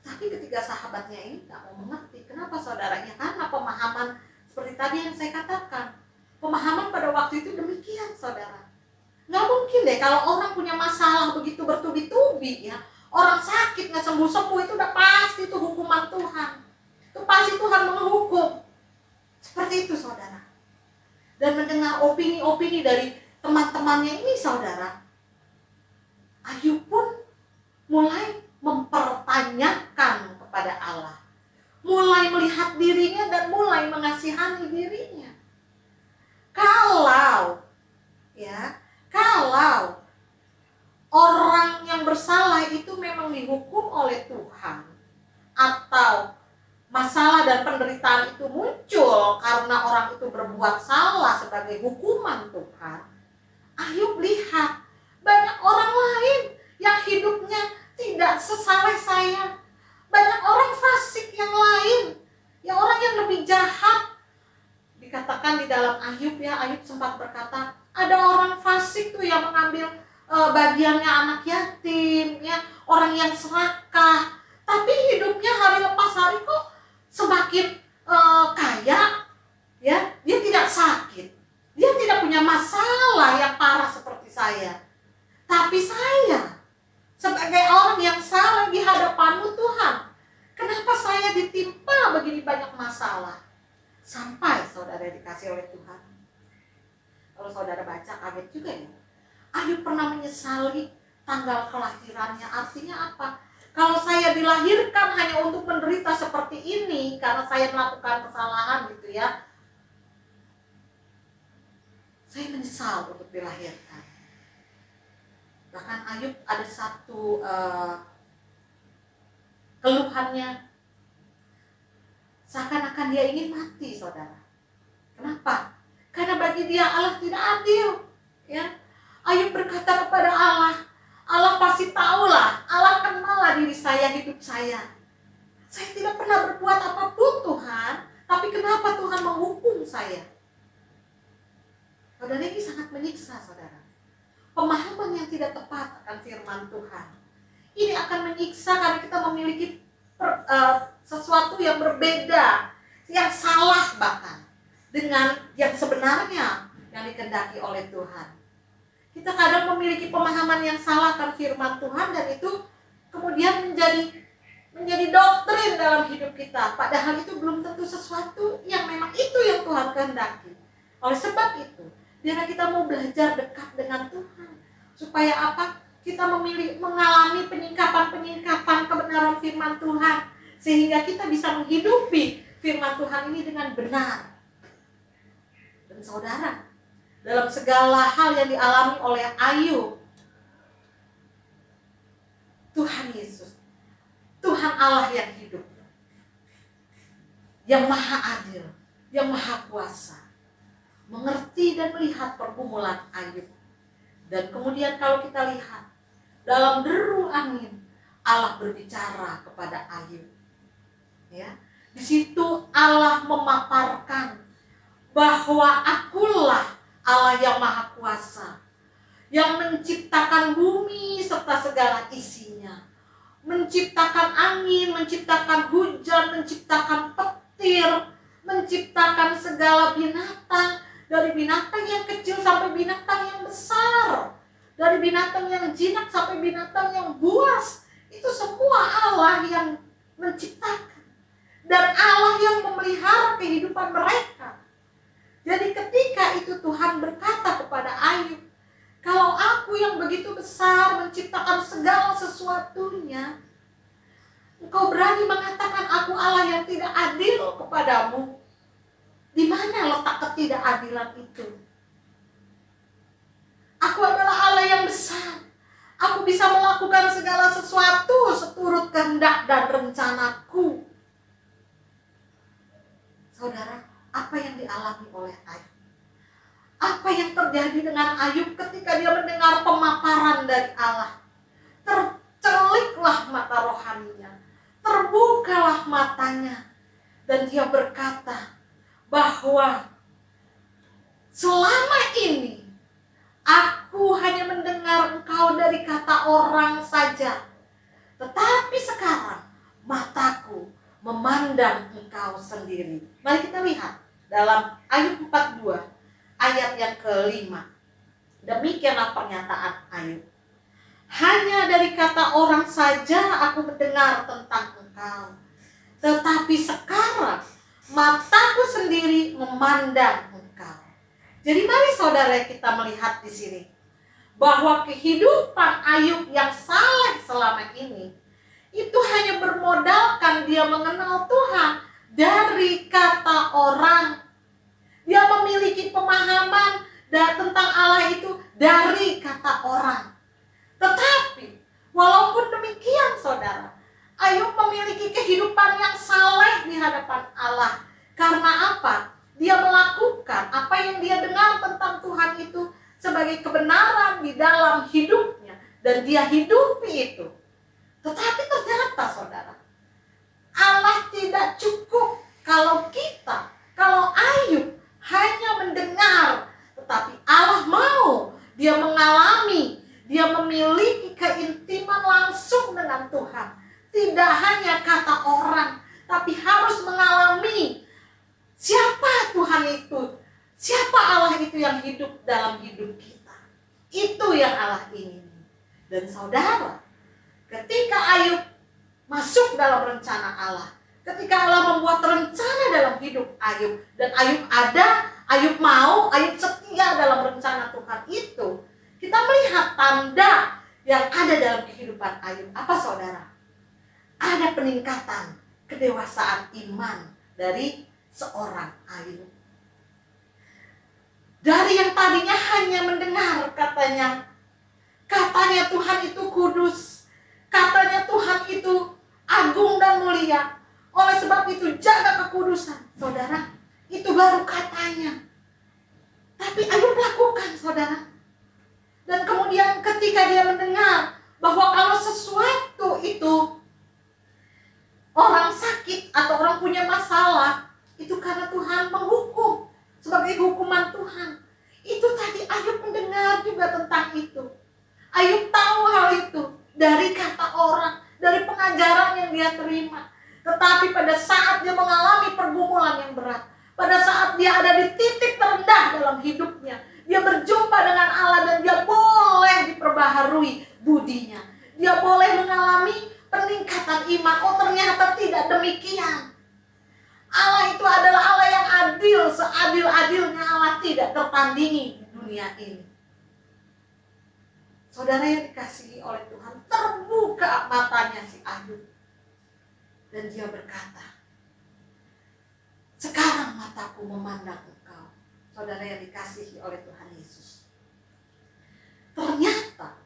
Tapi ketika sahabatnya ini tak mau mengerti. Kenapa, saudaranya? Karena pemahaman seperti tadi yang saya katakan, pemahaman pada waktu itu demikian, saudara. Nggak mungkin deh kalau orang punya masalah begitu bertubi-tubi, ya, orang sakit nggak sembuh-sembuh, itu udah pasti itu hukuman Tuhan. Itu pasti Tuhan menghukum. Seperti itu, saudara. Dan mendengar opini-opini dari teman-temannya ini, saudara, Ayub pun mulai mempertanyakan kepada Allah, mulai melihat dirinya dan mulai mengasihani dirinya. Kalau orang yang bersalah itu memang dihukum oleh Tuhan, atau masalah dan penderitaan itu muncul karena orang itu berbuat salah sebagai hukuman Tuhan, Ayub lihat banyak orang lain yang hidupnya tidak sesaleh saya. Banyak orang fasik yang lain, yang orang yang lebih jahat. Dikatakan di dalam Ayub ya, Ayub sempat berkata, ada orang fasik tuh yang mengambil bagiannya anak yatim, ya, orang yang serakah. Tapi hidupnya hari lepas hari kok semakin kaya, ya, dia tidak sakit, dia tidak punya masalah yang parah seperti saya. Tapi saya sebagai orang yang salah di hadapan-Mu Tuhan, kenapa saya ditimpa begini banyak masalah? Sampai saudara dikasih oleh Tuhan, kalau saudara baca kaget juga ya, Ayub pernah menyesali tanggal kelahirannya. Artinya apa? Kalau saya dilahirkan hanya untuk menderita seperti ini karena saya melakukan kesalahan gitu ya, saya menyesal untuk dilahirkan. Bahkan Ayub ada satu keluhannya, seakan-akan dia ingin mati, saudara. Kenapa? Karena bagi dia Allah tidak adil, ya. Ayub berkata kepada Allah, Allah pasti tahulah, Allah kenallah diri saya, hidup saya. Saya tidak pernah berbuat apapun Tuhan, tapi kenapa Tuhan menghukum saya? Saudara, ini sangat menyiksa, saudara. Pemahaman yang tidak tepat akan firman Tuhan ini akan menyiksa karena kita memiliki sesuatu yang berbeda, yang salah bahkan dengan yang sebenarnya yang dikehendaki oleh Tuhan. Kita kadang memiliki pemahaman yang salah akan firman Tuhan dan itu kemudian menjadi doktrin dalam hidup kita. Padahal itu belum tentu sesuatu yang memang itu yang Tuhan kehendaki. Oleh sebab itu, biarlah kita mau belajar dekat dengan Tuhan. Supaya apa? Kita mengalami penyingkapan-penyingkapan kebenaran firman Tuhan. Sehingga kita bisa menghidupi firman Tuhan ini dengan benar. Dan saudara, dalam segala hal yang dialami oleh Ayub, Tuhan Yesus, Tuhan Allah yang hidup, yang maha adil, yang maha kuasa, mengerti dan melihat pergumulan Ayub. Dan kemudian kalau kita lihat dalam deru angin, Allah berbicara kepada Ayub. Ya, di situ Allah memaparkan bahwa akulah Allah yang maha kuasa, yang menciptakan bumi serta segala isinya, menciptakan angin, menciptakan hujan, menciptakan petir, menciptakan segala binatang, dari binatang yang kecil sampai binatang yang besar, dari binatang yang jinak sampai binatang yang buas. Itu semua Allah yang menciptakan, dan Allah yang memelihara kehidupan mereka. Jadi ketika itu Tuhan berkata kepada Ayub, kalau aku yang begitu besar menciptakan segala sesuatunya, engkau berani mengatakan aku Allah yang tidak adil kepadamu. Di mana letak ketidakadilan itu? Aku adalah Allah yang besar. Aku bisa melakukan segala sesuatu seturut kehendak dan rencanaku. Saudara, apa yang dialami oleh Ayub? Apa yang terjadi dengan Ayub ketika dia mendengar pemaparan dari Allah? Terceliklah mata rohaninya, terbukalah matanya, dan dia berkata bahwa selama ini aku hanya mendengar engkau dari kata orang saja, tetapi sekarang mataku memandang engkau sendiri. Mari kita lihat dalam Ayub 42 ayat yang ke-5. Demikianlah pernyataan Ayub. Hanya dari kata orang saja aku mendengar tentang engkau, tetapi sekarang mataku sendiri memandang engkau. Jadi mari saudara kita melihat di sini bahwa kehidupan Ayub yang saleh selama ini itu hanya bermodalkan dia mengenal Tuhan dari kata orang. Dia memiliki pemahaman tentang Allah itu dari kata orang. Tetapi walaupun demikian saudara, Ayub memiliki kehidupan yang saleh di hadapan Allah. Karena apa? Dia melakukan apa yang dia dengar tentang Tuhan itu sebagai kebenaran di dalam hidupnya. Dan dia hidupi itu. Tetapi ternyata saudara, Allah tidak cukup kalau Ayub hanya mendengar. Tetapi Allah mau dia mengalami, dia memiliki keintiman langsung dengan Tuhan. Tidak hanya kata orang, tapi harus mengalami siapa Tuhan itu, siapa Allah itu yang hidup dalam hidup kita. Itu yang Allah ingin. Dan saudara, ketika Ayub masuk dalam rencana Allah, ketika Allah membuat rencana dalam hidup Ayub, dan Ayub ada, Ayub mau, Ayub setia dalam rencana Tuhan itu, kita melihat tanda yang ada dalam kehidupan Ayub. Apa saudara? Ada peningkatan kedewasaan iman dari seorang Ayub. Dari yang tadinya hanya mendengar katanya Tuhan itu kudus, katanya Tuhan itu agung dan mulia, oleh sebab itu jaga kekudusan. Saudara, itu baru katanya. Tapi Ayub lakukan, saudara. Dan kemudian ketika dia mendengar bahwa kalau sesuatu itu orang sakit atau orang punya masalah, itu karena Tuhan menghukum sebagai hukuman Tuhan. Itu tadi Ayub mendengar juga tentang itu. Ayub tahu hal itu dari kata orang, dari pengajaran yang dia terima. Tetapi pada saat dia mengalami pergumulan yang berat, pada saat dia ada di titik terendah dalam hidupnya, dia berjumpa dengan Allah dan dia boleh diperbaharui budinya. Dia boleh mengalami peningkatan iman. Oh, ternyata tidak demikian. Allah itu adalah Allah yang adil. Seadil-adilnya Allah tidak tertandingi di dunia ini. Saudara yang dikasihi oleh Tuhan, terbuka matanya si Ayub. Dan dia berkata, sekarang mataku memandang engkau. Saudara yang dikasihi oleh Tuhan Yesus. Ternyata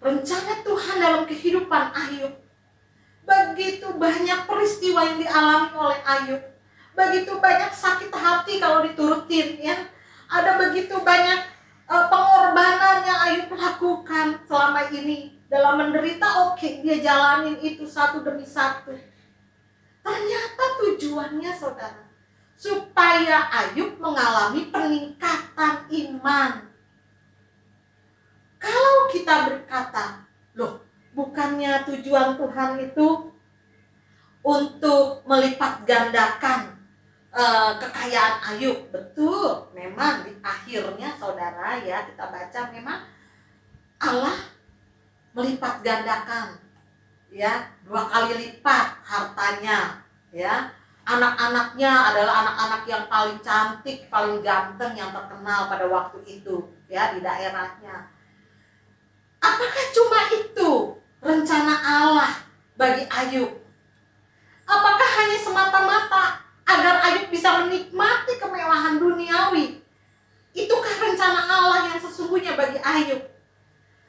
rencana Tuhan dalam kehidupan Ayub, begitu banyak peristiwa yang dialami oleh Ayub, begitu banyak sakit hati kalau diturutin, ya. Ada begitu banyak pengorbanan yang Ayub lakukan selama ini dalam menderita. Oke, dia jalanin itu satu demi satu. Ternyata tujuannya, saudara, supaya Ayub mengalami peningkatan iman. Kalau kita berkata, loh, bukannya tujuan Tuhan itu untuk melipat gandakan kekayaan Ayub. Betul, memang di akhirnya saudara, ya, kita baca memang Allah melipat gandakan, ya, 2 kali lipat hartanya, ya. Anak-anaknya adalah anak-anak yang paling cantik, paling ganteng, yang terkenal pada waktu itu, ya, di daerahnya. Apakah cuma itu rencana Allah bagi Ayub? Apakah hanya semata-mata agar Ayub bisa menikmati kemewahan duniawi? Itukah rencana Allah yang sesungguhnya bagi Ayub?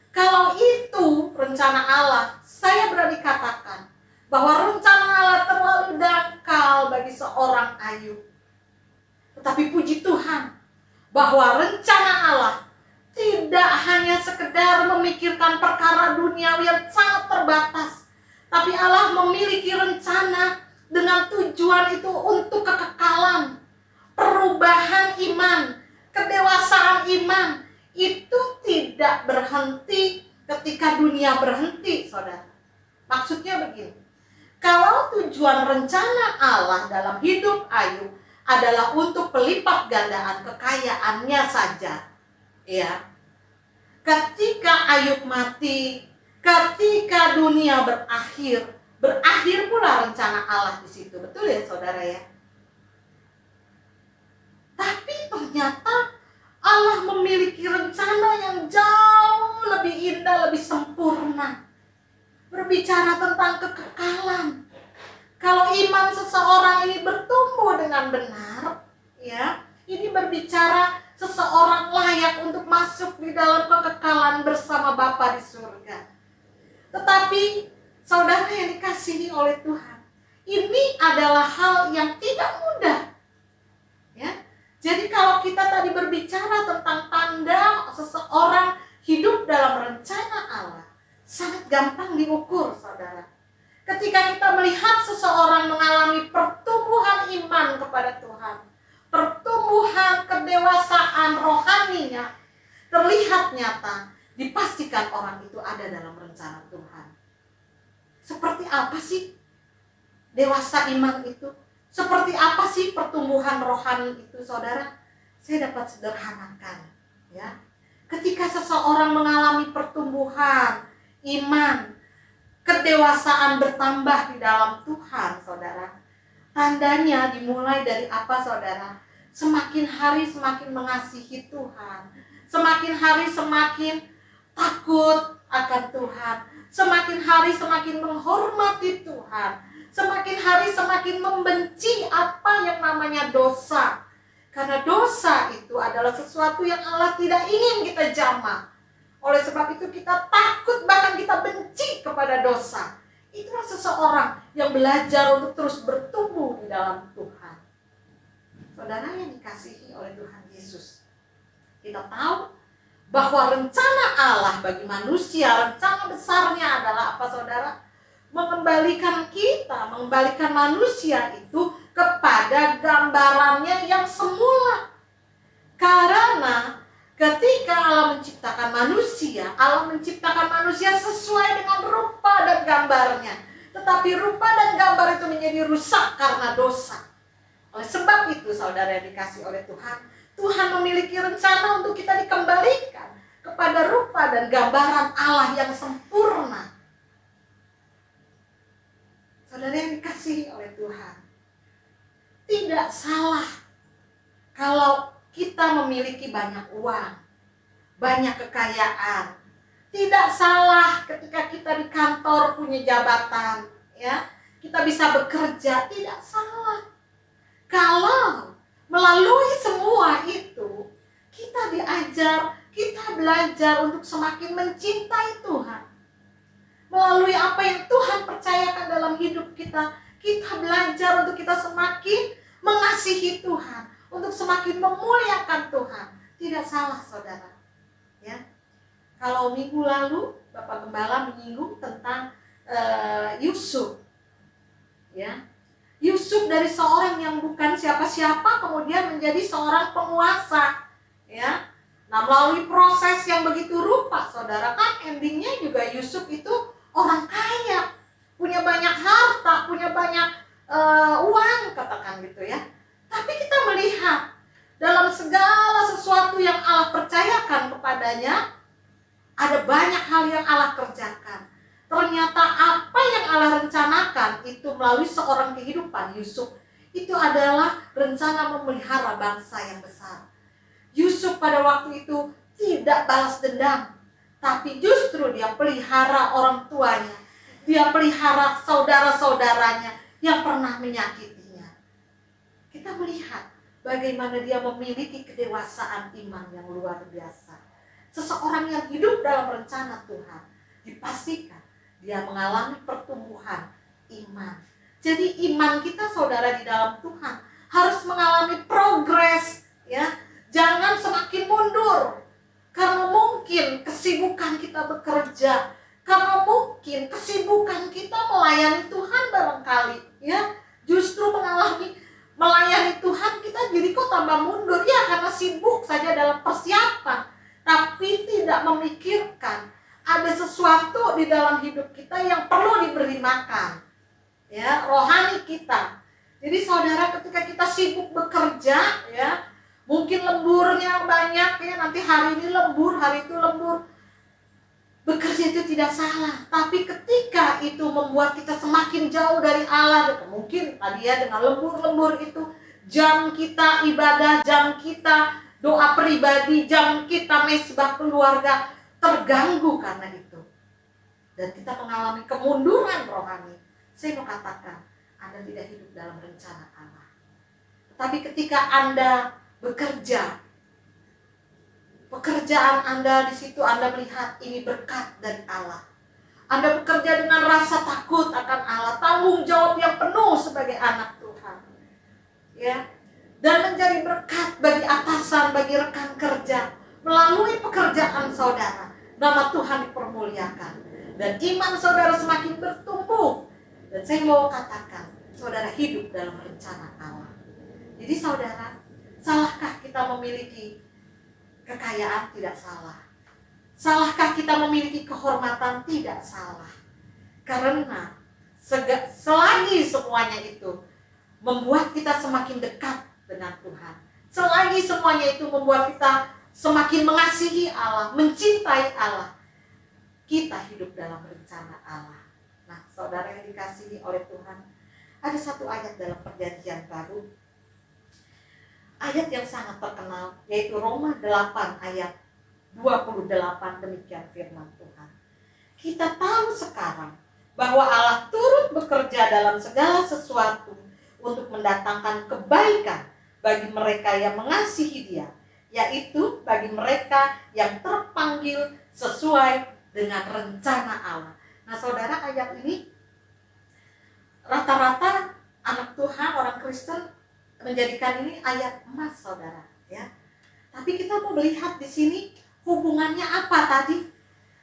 Kalau itu rencana Allah, saya berani katakan bahwa rencana Allah terlalu dangkal bagi seorang Ayub. Tetapi puji Tuhan bahwa rencana Allah tidak hanya sekedar memikirkan perkara duniawi yang sangat terbatas, tapi Allah memiliki rencana dengan tujuan itu untuk kekekalan, perubahan iman, kedewasaan iman. Itu tidak berhenti ketika dunia berhenti, saudara. Maksudnya begini, kalau tujuan rencana Allah dalam hidup Ayub adalah untuk pelipat gandaan kekayaannya saja, ya, ketika Ayub mati, ketika dunia berakhir pula rencana Allah di situ. Betul ya, saudara, ya? Tapi ternyata Allah memiliki rencana yang jauh lebih indah, lebih sempurna. Berbicara tentang kekekalan. Kalau iman seseorang ini bertumbuh dengan benar, ya, ini berbicara seseorang layak untuk masuk di dalam kekekalan bersama Bapa di surga. Tetapi Saudara yang dikasihi oleh Tuhan, ini adalah hal yang tidak mudah. Ya. Jadi kalau kita tadi berbicara tentang tanda seseorang hidup dalam rencana Allah, sangat gampang diukur, saudara. Ketika kita melihat seseorang mengalami pertumbuhan iman kepada Tuhan, pertumbuhan kedewasaan rohaninya terlihat nyata, dipastikan orang itu ada dalam rencana Tuhan. Seperti apa sih dewasa iman itu? Seperti apa sih pertumbuhan rohani itu, saudara? Saya dapat sederhanakan, ya. Ketika seseorang mengalami pertumbuhan iman, kedewasaan bertambah di dalam Tuhan, saudara, tandanya dimulai dari apa, saudara? Semakin hari semakin mengasihi Tuhan, semakin hari semakin takut akan Tuhan, semakin hari semakin menghormati Tuhan, semakin hari semakin membenci apa yang namanya dosa. Karena dosa itu adalah sesuatu yang Allah tidak ingin kita jamah. Oleh sebab itu kita takut, bahkan kita benci kepada dosa. Itulah seseorang yang belajar untuk terus bertumbuh di dalam Tuhan. Saudara yang dikasihi oleh Tuhan Yesus, kita tahu bahwa rencana Allah bagi manusia, rencana besarnya adalah apa, saudara? Mengembalikan kita, mengembalikan manusia itu kepada gambarannya yang semula. Karena ketika Allah menciptakan manusia sesuai dengan rupa dan gambarnya. Tetapi rupa dan gambar itu menjadi rusak karena dosa. Oleh sebab itu, saudara yang dikasih oleh Tuhan, Tuhan memiliki rencana untuk kita dikembalikan kepada rupa dan gambaran Allah yang sempurna. Saudara yang dikasihi oleh Tuhan, tidak salah kalau kita memiliki banyak uang, banyak kekayaan. Tidak salah ketika kita di kantor punya jabatan, ya, kita bisa bekerja. Tidak salah kalau melalui semua itu kita diajar, kita belajar untuk semakin mencintai Tuhan. Melalui apa yang Tuhan percayakan dalam hidup kita, kita belajar untuk kita semakin mengasihi Tuhan, untuk semakin memuliakan Tuhan. Tidak salah, saudara. Ya. Kalau minggu lalu Bapak Gembala menyinggung tentang Yusuf. Ya. Yusuf dari seorang yang bukan siapa-siapa kemudian menjadi seorang penguasa. Ya. Nah, melalui proses yang begitu rupa, saudara, kan endingnya juga Yusuf itu orang kaya, punya banyak harta, punya banyak uang, katakan gitu ya. Tapi kita melihat dalam segala sesuatu yang Allah percayakan kepadanya, ada banyak hal yang Allah kerjakan. Ternyata apa yang Allah rencanakan itu melalui seorang kehidupan Yusuf, itu adalah rencana memelihara bangsa yang besar. Yusuf pada waktu itu tidak balas dendam, tapi justru dia pelihara orang tuanya, dia pelihara saudara-saudaranya yang pernah menyakitinya. Kita melihat bagaimana dia memiliki kedewasaan iman yang luar biasa. Seseorang yang hidup dalam rencana Tuhan, dipastikan dia mengalami pertumbuhan iman. Jadi iman kita, saudara, di dalam Tuhan harus mengalami progres, ya. Jangan semakin mundur. Karena mungkin kesibukan kita bekerja, karena mungkin kesibukan kita melayani Tuhan barangkali, ya, justru melayani Tuhan kita jadi kok tambah mundur, ya, karena sibuk saja dalam persiapan, tapi tidak memikirkan ada sesuatu di dalam hidup kita yang perlu diberi makan, ya, rohani kita. Jadi saudara, ketika kita sibuk bekerja, ya, mungkin lemburnya banyak, ya, nanti hari ini lembur, hari itu lembur. Bekerja itu tidak salah, tapi ketika itu membuat kita semakin jauh dari Allah, mungkin tadi ya dengan lembur-lembur itu, jam kita ibadah, jam kita doa pribadi, jam kita mesbah keluarga terganggu karena itu. Dan kita mengalami kemunduran rohani. Saya mau katakan, Anda tidak hidup dalam rencana Allah. Tapi ketika Anda bekerja, pekerjaan Anda di situ Anda melihat ini berkat dari Allah. Anda bekerja dengan rasa takut akan Allah, tanggung jawab yang penuh sebagai anak Tuhan. Ya. Dan menjadi berkat bagi atasan, bagi rekan kerja. Melalui pekerjaan saudara, nama Tuhan dipermuliakan. Dan iman saudara semakin bertumbuh. Dan saya mau katakan, saudara hidup dalam rencana Allah. Jadi saudara, salahkah kita memiliki kekayaan? Tidak salah. Salahkah kita memiliki kehormatan? Tidak salah. Karena selagi semuanya itu membuat kita semakin dekat dengan Tuhan, selagi semuanya itu membuat kita semakin mengasihi Allah, mencintai Allah, kita hidup dalam rencana Allah. Nah, saudara yang dikasihi oleh Tuhan, ada satu ayat dalam Perjanjian Baru, ayat yang sangat terkenal, yaitu Roma 8 ayat 28, demikian firman Tuhan. Kita tahu sekarang bahwa Allah turut bekerja dalam segala sesuatu untuk mendatangkan kebaikan bagi mereka yang mengasihi Dia, yaitu bagi mereka yang terpanggil sesuai dengan rencana Allah. Nah, saudara, ayat ini rata-rata anak Tuhan, orang Kristen menjadikan ini ayat emas, saudara, ya. Tapi kita mau melihat di sini hubungannya apa tadi?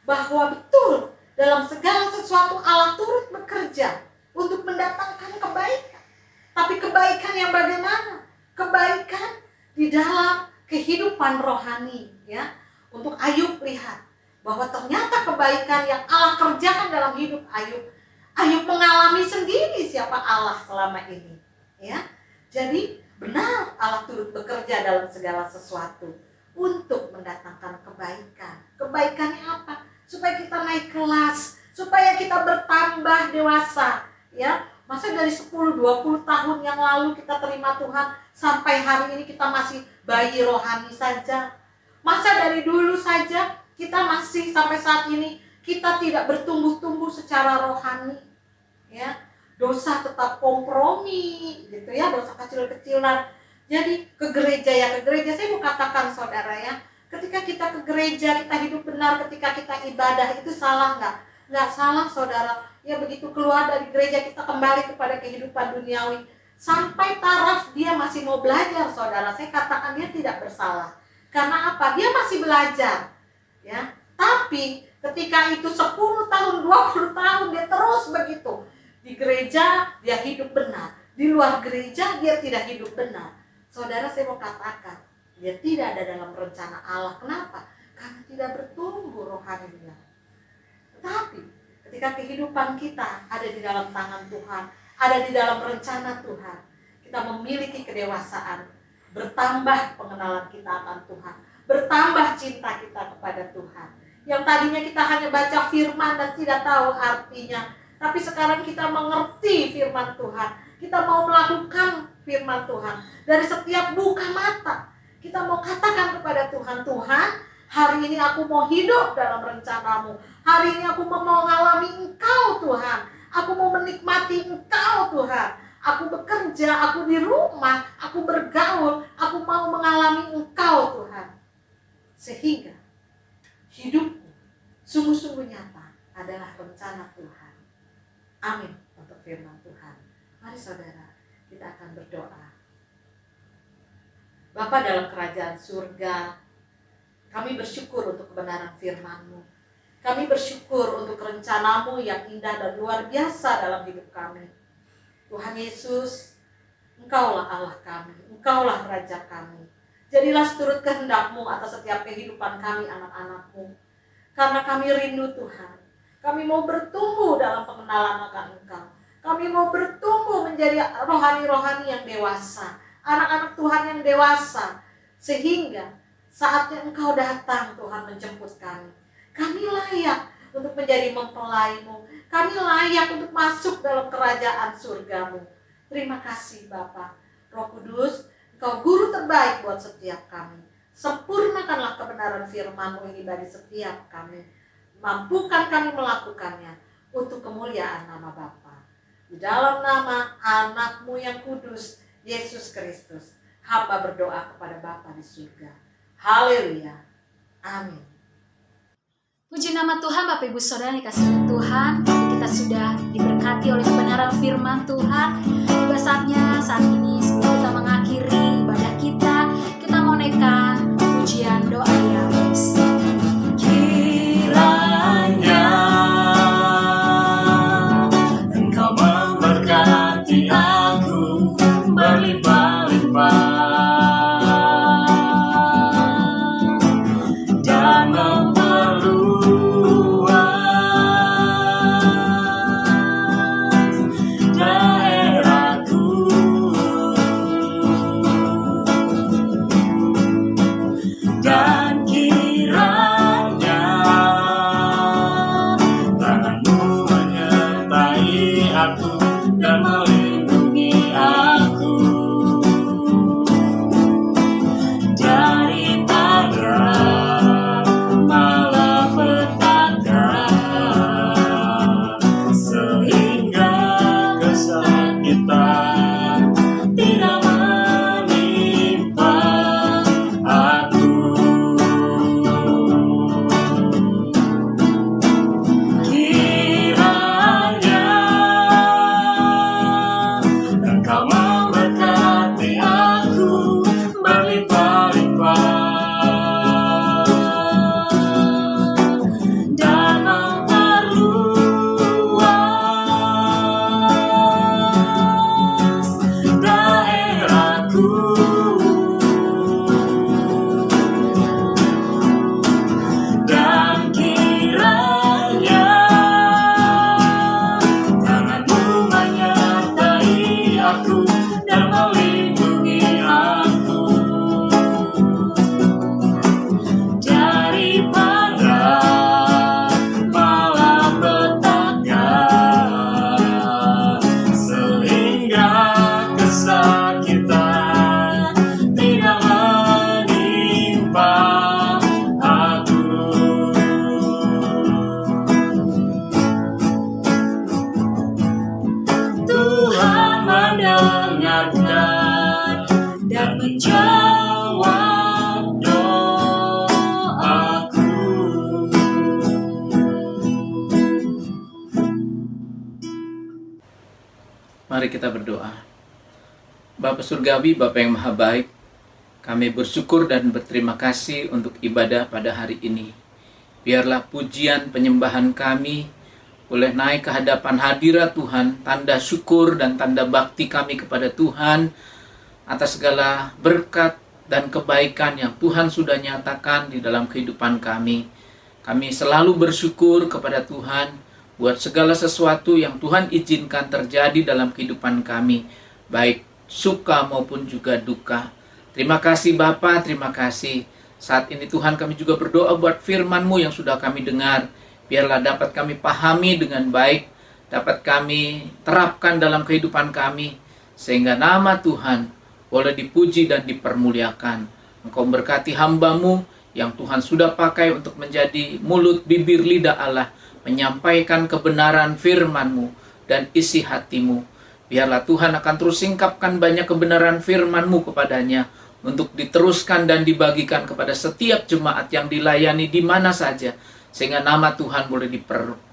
Bahwa betul dalam segala sesuatu Allah turut bekerja untuk mendatangkan kebaikan. Tapi kebaikan yang bagaimana? Kebaikan di dalam kehidupan rohani, ya. Untuk Ayub lihat bahwa ternyata kebaikan yang Allah kerjakan dalam hidup Ayub, Ayub mengalami sendiri siapa Allah selama ini, ya. Jadi benar Allah turut bekerja dalam segala sesuatu untuk mendatangkan kebaikan. Kebaikannya apa? Supaya kita naik kelas, supaya kita bertambah dewasa, ya. Masa dari 10-20 tahun yang lalu kita terima Tuhan, sampai hari ini kita masih bayi rohani saja? Masa dari dulu saja kita masih sampai saat ini kita tidak bertumbuh-tumbuh secara rohani, ya? Dosa tetap kompromi, gitu ya, dosa kecil-kecilan. Jadi ke gereja, saya mau katakan saudara, ya, ketika kita ke gereja, kita hidup benar, ketika kita ibadah, itu salah nggak? Nggak salah, saudara. Ya, begitu keluar dari gereja kita kembali kepada kehidupan duniawi. Sampai taraf dia masih mau belajar, saudara. Saya katakan dia tidak bersalah. Karena apa? Dia masih belajar, ya. Tapi ketika itu 10 tahun, 20 tahun dia terus begitu. Di gereja dia hidup benar, di luar gereja dia tidak hidup benar. Saudara, saya mau katakan, dia tidak ada dalam rencana Allah. Kenapa? Karena tidak bertumbuh rohaninya. Tetapi ketika kehidupan kita ada di dalam tangan Tuhan, ada di dalam rencana Tuhan, kita memiliki kedewasaan, bertambah pengenalan kita akan Tuhan, bertambah cinta kita kepada Tuhan. Yang tadinya kita hanya baca firman dan tidak tahu artinya, tapi sekarang kita mengerti firman Tuhan. Kita mau melakukan firman Tuhan. Dari setiap buka mata, kita mau katakan kepada Tuhan, Tuhan, hari ini aku mau hidup dalam rencanamu. Hari ini aku mau mengalami Engkau, Tuhan. Aku mau menikmati Engkau, Tuhan. Aku bekerja, aku di rumah, aku bergaul, aku mau mengalami Engkau, Tuhan. Sehingga hidupku sungguh-sungguh nyata adalah rencana Tuhan. Amin untuk firman Tuhan. Mari saudara, kita akan berdoa. Bapa dalam kerajaan surga, kami bersyukur untuk kebenaran firman-Mu. Kami bersyukur untuk rencana-Mu yang indah dan luar biasa dalam hidup kami. Tuhan Yesus, Engkaulah Allah kami, Engkaulah Raja kami. Jadilah seturut kehendak-Mu atas setiap kehidupan kami anak-anak-Mu. Karena kami rindu Tuhan. Kami mau bertumbuh dalam pengenalan akan Engkau. Kami mau bertumbuh menjadi rohani-rohani yang dewasa, anak-anak Tuhan yang dewasa, sehingga saatnya Engkau datang, Tuhan, menjemput kami. Kami layak untuk menjadi mempelai-Mu. Kami layak untuk masuk dalam kerajaan surga-Mu. Terima kasih Bapa. Roh Kudus, Engkau guru terbaik buat setiap kami. Sempurnakanlah kebenaran firman-Mu ini bagi setiap kami. Mampukan kami melakukannya untuk kemuliaan nama Bapa. Di dalam nama anak-Mu yang kudus, Yesus Kristus, hamba berdoa kepada Bapa di surga. Haleluya. Amin. Puji nama Tuhan, Bapak Ibu Saudara yang dikasihi oleh Tuhan. Kita sudah diberkati oleh kebenaran firman Tuhan. Tiba saatnya saat ini sebelum kita mengakhiri ibadah kita mau naikkan pujian doa yang bersih. Kiranya Engkau memberkati aku berlimpah-limpah dan memperluas daerahku, dan kiranya tanganmu menyertai aku dan melindungi aku daripada malapetaka, sehingga kesakitan tidak menimpa aku. Kiranya Engkau memberkati aku berlimpah-limpah dan memperluas daerahku, dan kiranya tanganmu menyertai aku dan melindungi aku daripada malapetaka, sehingga kesakitan tidak menimpa aku. Tuhan mendengarkan dan menjawab doaku. Mari kita berdoa. Bapa Surgawi, Bapa yang Maha Baik, kami bersyukur dan berterima kasih untuk ibadah pada hari ini. Biarlah pujian penyembahan kami boleh naik ke hadapan hadirat Tuhan, tanda syukur dan tanda bakti kami kepada Tuhan atas segala berkat dan kebaikan yang Tuhan sudah nyatakan di dalam kehidupan kami. Kami selalu bersyukur kepada Tuhan buat segala sesuatu yang Tuhan izinkan terjadi dalam kehidupan kami, baik suka maupun juga duka. Terima kasih Bapa, terima kasih. Saat ini Tuhan, kami juga berdoa buat firman-Mu yang sudah kami dengar. Biarlah dapat kami pahami dengan baik, dapat kami terapkan dalam kehidupan kami, sehingga nama Tuhan boleh dipuji dan dipermuliakan. Engkau berkati hamba-Mu yang Tuhan sudah pakai untuk menjadi mulut, bibir, lidah Allah, menyampaikan kebenaran firman-Mu dan isi hati-Mu. Biarlah Tuhan akan terus singkapkan banyak kebenaran firman-Mu kepadanya untuk diteruskan dan dibagikan kepada setiap jemaat yang dilayani di mana saja, sehingga nama Tuhan boleh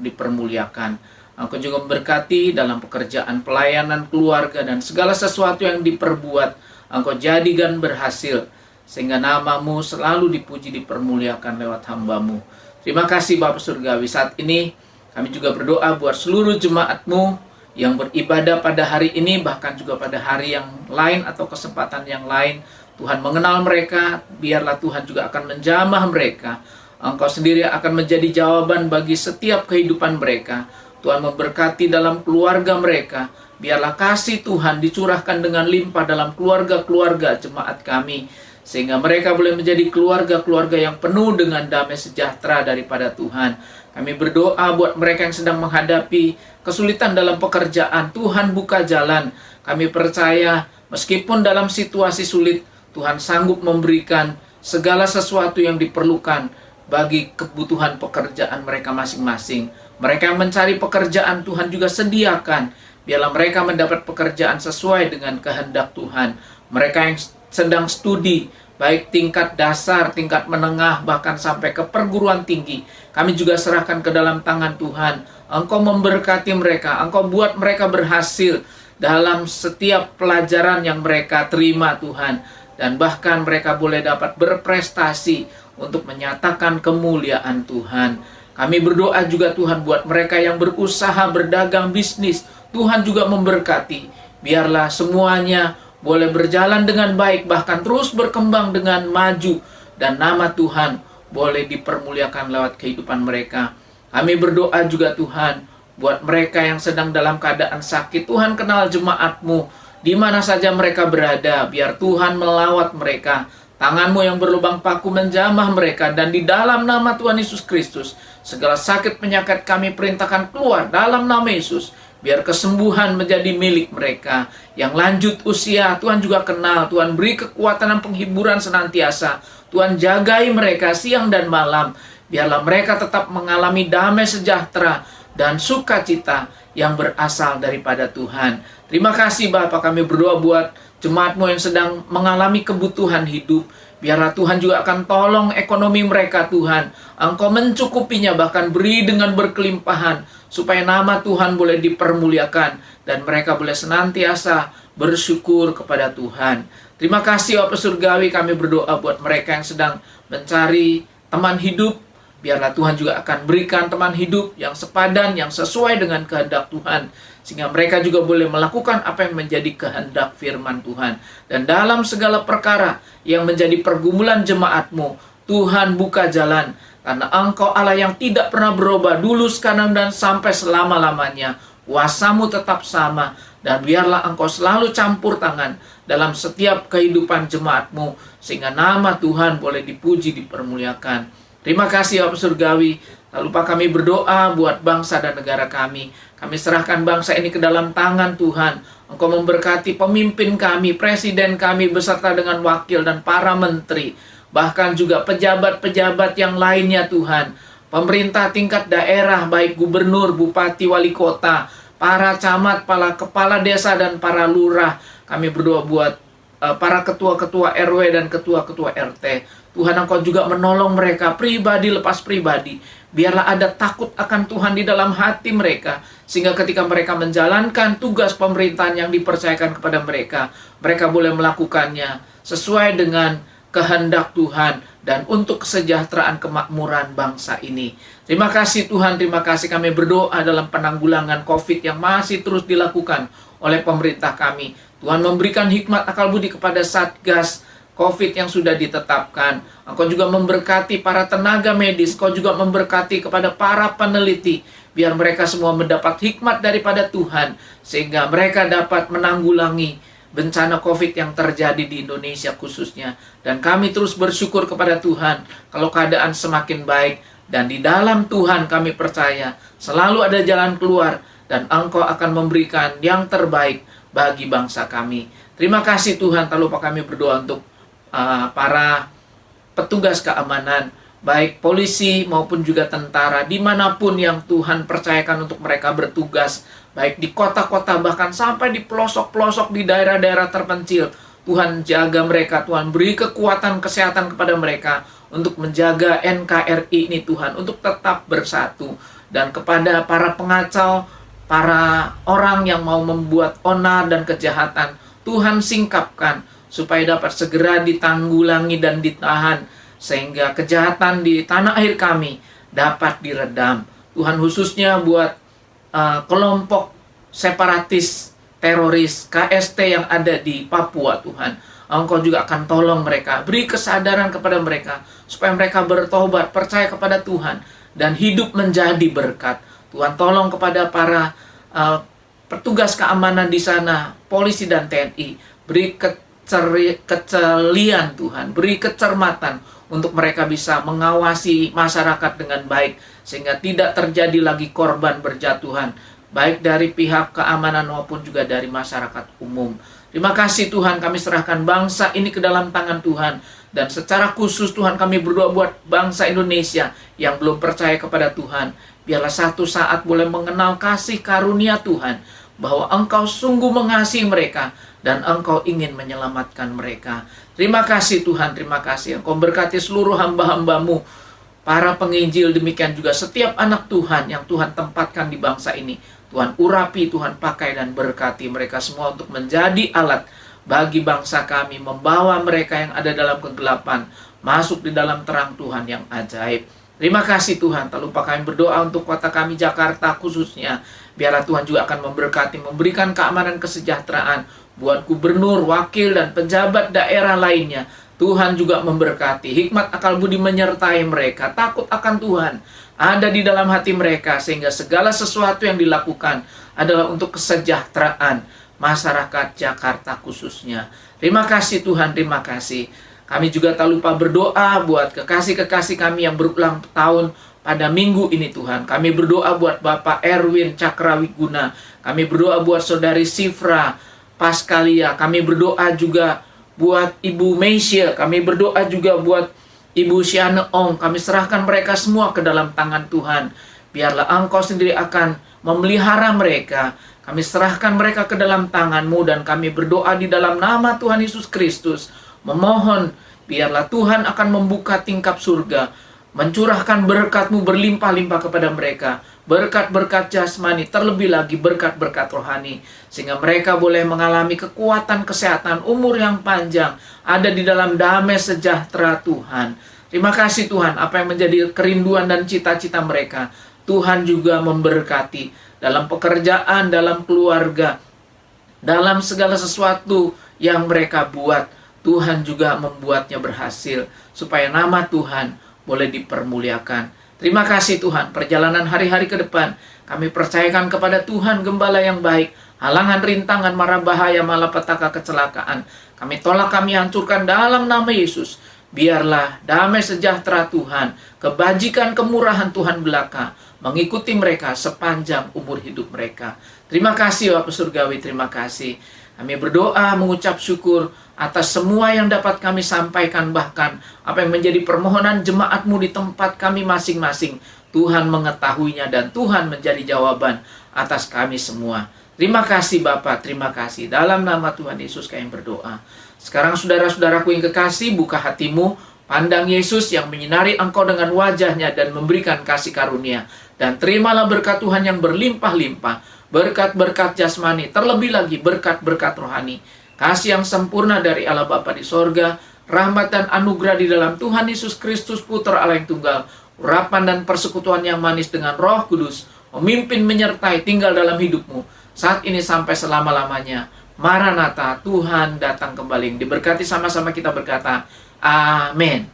dipermuliakan. Engkau juga memberkati dalam pekerjaan, pelayanan, keluarga, dan segala sesuatu yang diperbuat. Engkau jadikan berhasil, sehingga nama-Mu selalu dipuji, dipermuliakan lewat hamba-Mu. Terima kasih Bapa Surgawi. Saat ini kami juga berdoa buat seluruh jemaat-Mu yang beribadah pada hari ini, bahkan juga pada hari yang lain atau kesempatan yang lain. Tuhan mengenal mereka, biarlah Tuhan juga akan menjamah mereka. Engkau sendiri akan menjadi jawaban bagi setiap kehidupan mereka. Tuhan memberkati dalam keluarga mereka. Biarlah kasih Tuhan dicurahkan dengan limpah dalam keluarga-keluarga jemaat kami, sehingga mereka boleh menjadi keluarga-keluarga yang penuh dengan damai sejahtera daripada Tuhan. Kami berdoa buat mereka yang sedang menghadapi kesulitan dalam pekerjaan. Tuhan buka jalan. Kami percaya meskipun dalam situasi sulit, Tuhan sanggup memberikan segala sesuatu yang diperlukan bagi kebutuhan pekerjaan mereka masing-masing. Mereka yang mencari pekerjaan, Tuhan juga sediakan. Biarlah mereka mendapat pekerjaan sesuai dengan kehendak Tuhan. Mereka yang sedang studi, baik tingkat dasar, tingkat menengah, bahkan sampai ke perguruan tinggi. Kami juga serahkan ke dalam tangan Tuhan. Engkau memberkati mereka, Engkau buat mereka berhasil dalam setiap pelajaran yang mereka terima Tuhan. Dan bahkan mereka boleh dapat berprestasi untuk menyatakan kemuliaan Tuhan. Kami berdoa juga Tuhan buat mereka yang berusaha, berdagang, bisnis. Tuhan juga memberkati. Biarlah semuanya boleh berjalan dengan baik, bahkan terus berkembang dengan maju. Dan nama Tuhan boleh dipermuliakan lewat kehidupan mereka. Kami berdoa juga Tuhan buat mereka yang sedang dalam keadaan sakit. Tuhan kenal jemaat-Mu di mana saja mereka berada. Biar Tuhan melawat mereka. Tangan-Mu yang berlubang paku menjamah mereka. Dan di dalam nama Tuhan Yesus Kristus, segala sakit penyakit kami perintahkan keluar dalam nama Yesus. Biar kesembuhan menjadi milik mereka. Yang lanjut usia, Tuhan juga kenal. Tuhan beri kekuatan dan penghiburan senantiasa. Tuhan jagai mereka siang dan malam. Biarlah mereka tetap mengalami damai sejahtera dan sukacita yang berasal daripada Tuhan. Terima kasih Bapa, kami berdoa buat jemaat-Mu yang sedang mengalami kebutuhan hidup. Biarlah Tuhan juga akan tolong ekonomi mereka Tuhan. Engkau mencukupinya, bahkan beri dengan berkelimpahan, supaya nama Tuhan boleh dipermuliakan dan mereka boleh senantiasa bersyukur kepada Tuhan. Terima kasih Bapa Surgawi, kami berdoa buat mereka yang sedang mencari teman hidup. Biarlah Tuhan juga akan berikan teman hidup yang sepadan, yang sesuai dengan kehendak Tuhan. Sehingga mereka juga boleh melakukan apa yang menjadi kehendak firman Tuhan. Dan dalam segala perkara yang menjadi pergumulan jemaat-Mu, Tuhan buka jalan. Karena Engkau Allah yang tidak pernah berubah, dulu, sekarang, dan sampai selama-lamanya. Kuasa-Mu tetap sama. Dan biarlah Engkau selalu campur tangan dalam setiap kehidupan jemaat-Mu. Sehingga nama Tuhan boleh dipuji, dipermuliakan. Terima kasih Bapak Surgawi. Tak lupa kami berdoa buat bangsa dan negara kami. Kami serahkan bangsa ini ke dalam tangan Tuhan. Engkau memberkati pemimpin kami, presiden kami, beserta dengan wakil dan para menteri. Bahkan juga pejabat-pejabat yang lainnya Tuhan. Pemerintah tingkat daerah, baik gubernur, bupati, wali kota, para camat, para kepala desa, dan para lurah. Kami berdoa buat para ketua-ketua RW dan ketua-ketua RT. Tuhan, Engkau juga menolong mereka pribadi lepas pribadi. Biarlah ada takut akan Tuhan di dalam hati mereka. Sehingga ketika mereka menjalankan tugas pemerintahan yang dipercayakan kepada mereka, mereka boleh melakukannya sesuai dengan kehendak Tuhan dan untuk kesejahteraan kemakmuran bangsa ini. Terima kasih Tuhan, terima kasih. Kami berdoa dalam penanggulangan COVID yang masih terus dilakukan oleh pemerintah kami. Tuhan memberikan hikmat akal budi kepada Satgas COVID yang sudah ditetapkan. Engkau juga memberkati para tenaga medis. Engkau juga memberkati kepada para peneliti. Biar mereka semua mendapat hikmat daripada Tuhan. Sehingga mereka dapat menanggulangi bencana COVID yang terjadi di Indonesia khususnya. Dan kami terus bersyukur kepada Tuhan kalau keadaan semakin baik. Dan di dalam Tuhan kami percaya selalu ada jalan keluar. Dan Engkau akan memberikan yang terbaik bagi bangsa kami. Terima kasih Tuhan. Tak lupa kami berdoa untuk para petugas keamanan, baik polisi maupun juga tentara, dimanapun yang Tuhan percayakan untuk mereka bertugas, baik di kota-kota bahkan sampai di pelosok-pelosok di daerah-daerah terpencil. Tuhan jaga mereka, Tuhan beri kekuatan kesehatan kepada mereka untuk menjaga NKRI ini Tuhan, untuk tetap bersatu. Dan kepada para pengacau, para orang yang mau membuat onar dan kejahatan, Tuhan singkapkan supaya dapat segera ditanggulangi dan ditahan, sehingga kejahatan di tanah air kami dapat diredam. Tuhan, khususnya buat kelompok separatis teroris KST yang ada di Papua, Tuhan, Engkau juga akan tolong mereka, beri kesadaran kepada mereka supaya mereka bertobat, percaya kepada Tuhan dan hidup menjadi berkat. Tuhan, tolong kepada para petugas keamanan di sana, polisi dan TNI, beri kecelian Tuhan, beri kecermatan untuk mereka bisa mengawasi masyarakat dengan baik sehingga tidak terjadi lagi korban berjatuhan baik dari pihak keamanan maupun juga dari masyarakat umum. Terima kasih Tuhan, kami serahkan bangsa ini ke dalam tangan Tuhan. Dan secara khusus Tuhan, kami berdoa buat bangsa Indonesia yang belum percaya kepada Tuhan. Biarlah satu saat boleh mengenal kasih karunia Tuhan, bahwa Engkau sungguh mengasihi mereka dan Engkau ingin menyelamatkan mereka. Terima kasih Tuhan, terima kasih. Engkau berkati seluruh hamba-hamba-Mu, para penginjil, demikian juga setiap anak Tuhan yang Tuhan tempatkan di bangsa ini. Tuhan urapi, Tuhan pakai dan berkati mereka semua untuk menjadi alat bagi bangsa kami, membawa mereka yang ada dalam kegelapan masuk di dalam terang Tuhan yang ajaib. Terima kasih Tuhan. Tak lupa kami berdoa untuk kota kami Jakarta khususnya. Biarlah Tuhan juga akan memberkati, memberikan keamanan kesejahteraan buat gubernur, wakil, dan pejabat daerah lainnya. Tuhan juga memberkati, hikmat akal budi menyertai mereka, takut akan Tuhan ada di dalam hati mereka, sehingga segala sesuatu yang dilakukan adalah untuk kesejahteraan masyarakat Jakarta khususnya. Terima kasih Tuhan, terima kasih. Kami juga tak lupa berdoa buat kekasih-kekasih kami yang berulang tahun pada minggu ini Tuhan. Kami berdoa buat Bapak Erwin Cakrawiguna. Kami berdoa buat Saudari Sifra Paskalia. Kami berdoa juga buat Ibu Meisya. Kami berdoa juga buat Ibu Siane Ong. Kami serahkan mereka semua ke dalam tangan Tuhan. Biarlah Engkau sendiri akan memelihara mereka. Kami serahkan mereka ke dalam tangan-Mu dan kami berdoa di dalam nama Tuhan Yesus Kristus. Memohon biarlah Tuhan akan membuka tingkap surga, mencurahkan berkat-Mu berlimpah-limpah kepada mereka. Berkat-berkat jasmani, terlebih lagi berkat-berkat rohani. Sehingga mereka boleh mengalami kekuatan, kesehatan, umur yang panjang. Ada di dalam damai sejahtera Tuhan. Terima kasih Tuhan, apa yang menjadi kerinduan dan cita-cita mereka, Tuhan juga memberkati. Dalam pekerjaan, dalam keluarga, dalam segala sesuatu yang mereka buat, Tuhan juga membuatnya berhasil. Supaya nama Tuhan boleh dipermuliakan. Terima kasih Tuhan, perjalanan hari-hari ke depan kami percayakan kepada Tuhan Gembala yang baik. Halangan, rintangan, mara bahaya, malapetaka, kecelakaan kami tolak, kami hancurkan dalam nama Yesus. Biarlah damai sejahtera Tuhan, kebajikan, kemurahan Tuhan belaka mengikuti mereka sepanjang umur hidup mereka. Terima kasih Bapak Surgawi, terima kasih. Kami berdoa mengucap syukur atas semua yang dapat kami sampaikan, bahkan apa yang menjadi permohonan jemaat-Mu di tempat kami masing-masing. Tuhan mengetahuinya dan Tuhan menjadi jawaban atas kami semua. Terima kasih Bapa, terima kasih. Dalam nama Tuhan Yesus kami berdoa. Sekarang saudara-saudaraku yang kekasih, buka hatimu, pandang Yesus yang menyinari engkau dengan wajahnya dan memberikan kasih karunia. Dan terimalah berkat Tuhan yang berlimpah-limpah, berkat-berkat jasmani, terlebih lagi berkat-berkat rohani. Kasih yang sempurna dari Allah Bapa di sorga, rahmat dan anugerah di dalam Tuhan Yesus Kristus Putra Allah yang tunggal, urapan dan persekutuan yang manis dengan Roh Kudus, memimpin, menyertai, tinggal dalam hidupmu, saat ini sampai selama-lamanya. Maranatha, Tuhan datang kembali. Diberkati sama-sama kita berkata, amin.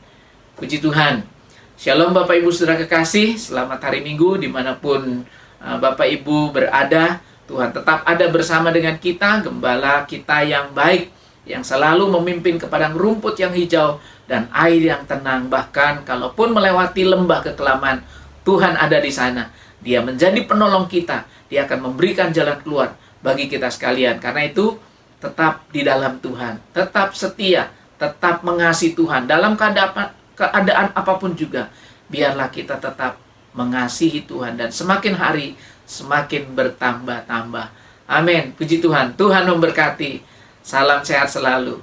Puji Tuhan. Shalom Bapak Ibu Saudara kekasih, selamat hari Minggu dimanapun Bapak Ibu berada. Tuhan tetap ada bersama dengan kita, Gembala kita yang baik, yang selalu memimpin ke padang rumput yang hijau dan air yang tenang. Bahkan kalaupun melewati lembah kekelaman, Tuhan ada di sana. Dia menjadi penolong kita. Dia akan memberikan jalan keluar bagi kita sekalian. Karena itu tetap di dalam Tuhan, tetap setia, tetap mengasihi Tuhan dalam keadaan apapun juga. Biarlah kita tetap mengasihi Tuhan dan semakin hari semakin bertambah-tambah. Amin. Puji Tuhan. Tuhan memberkati. Salam sehat selalu.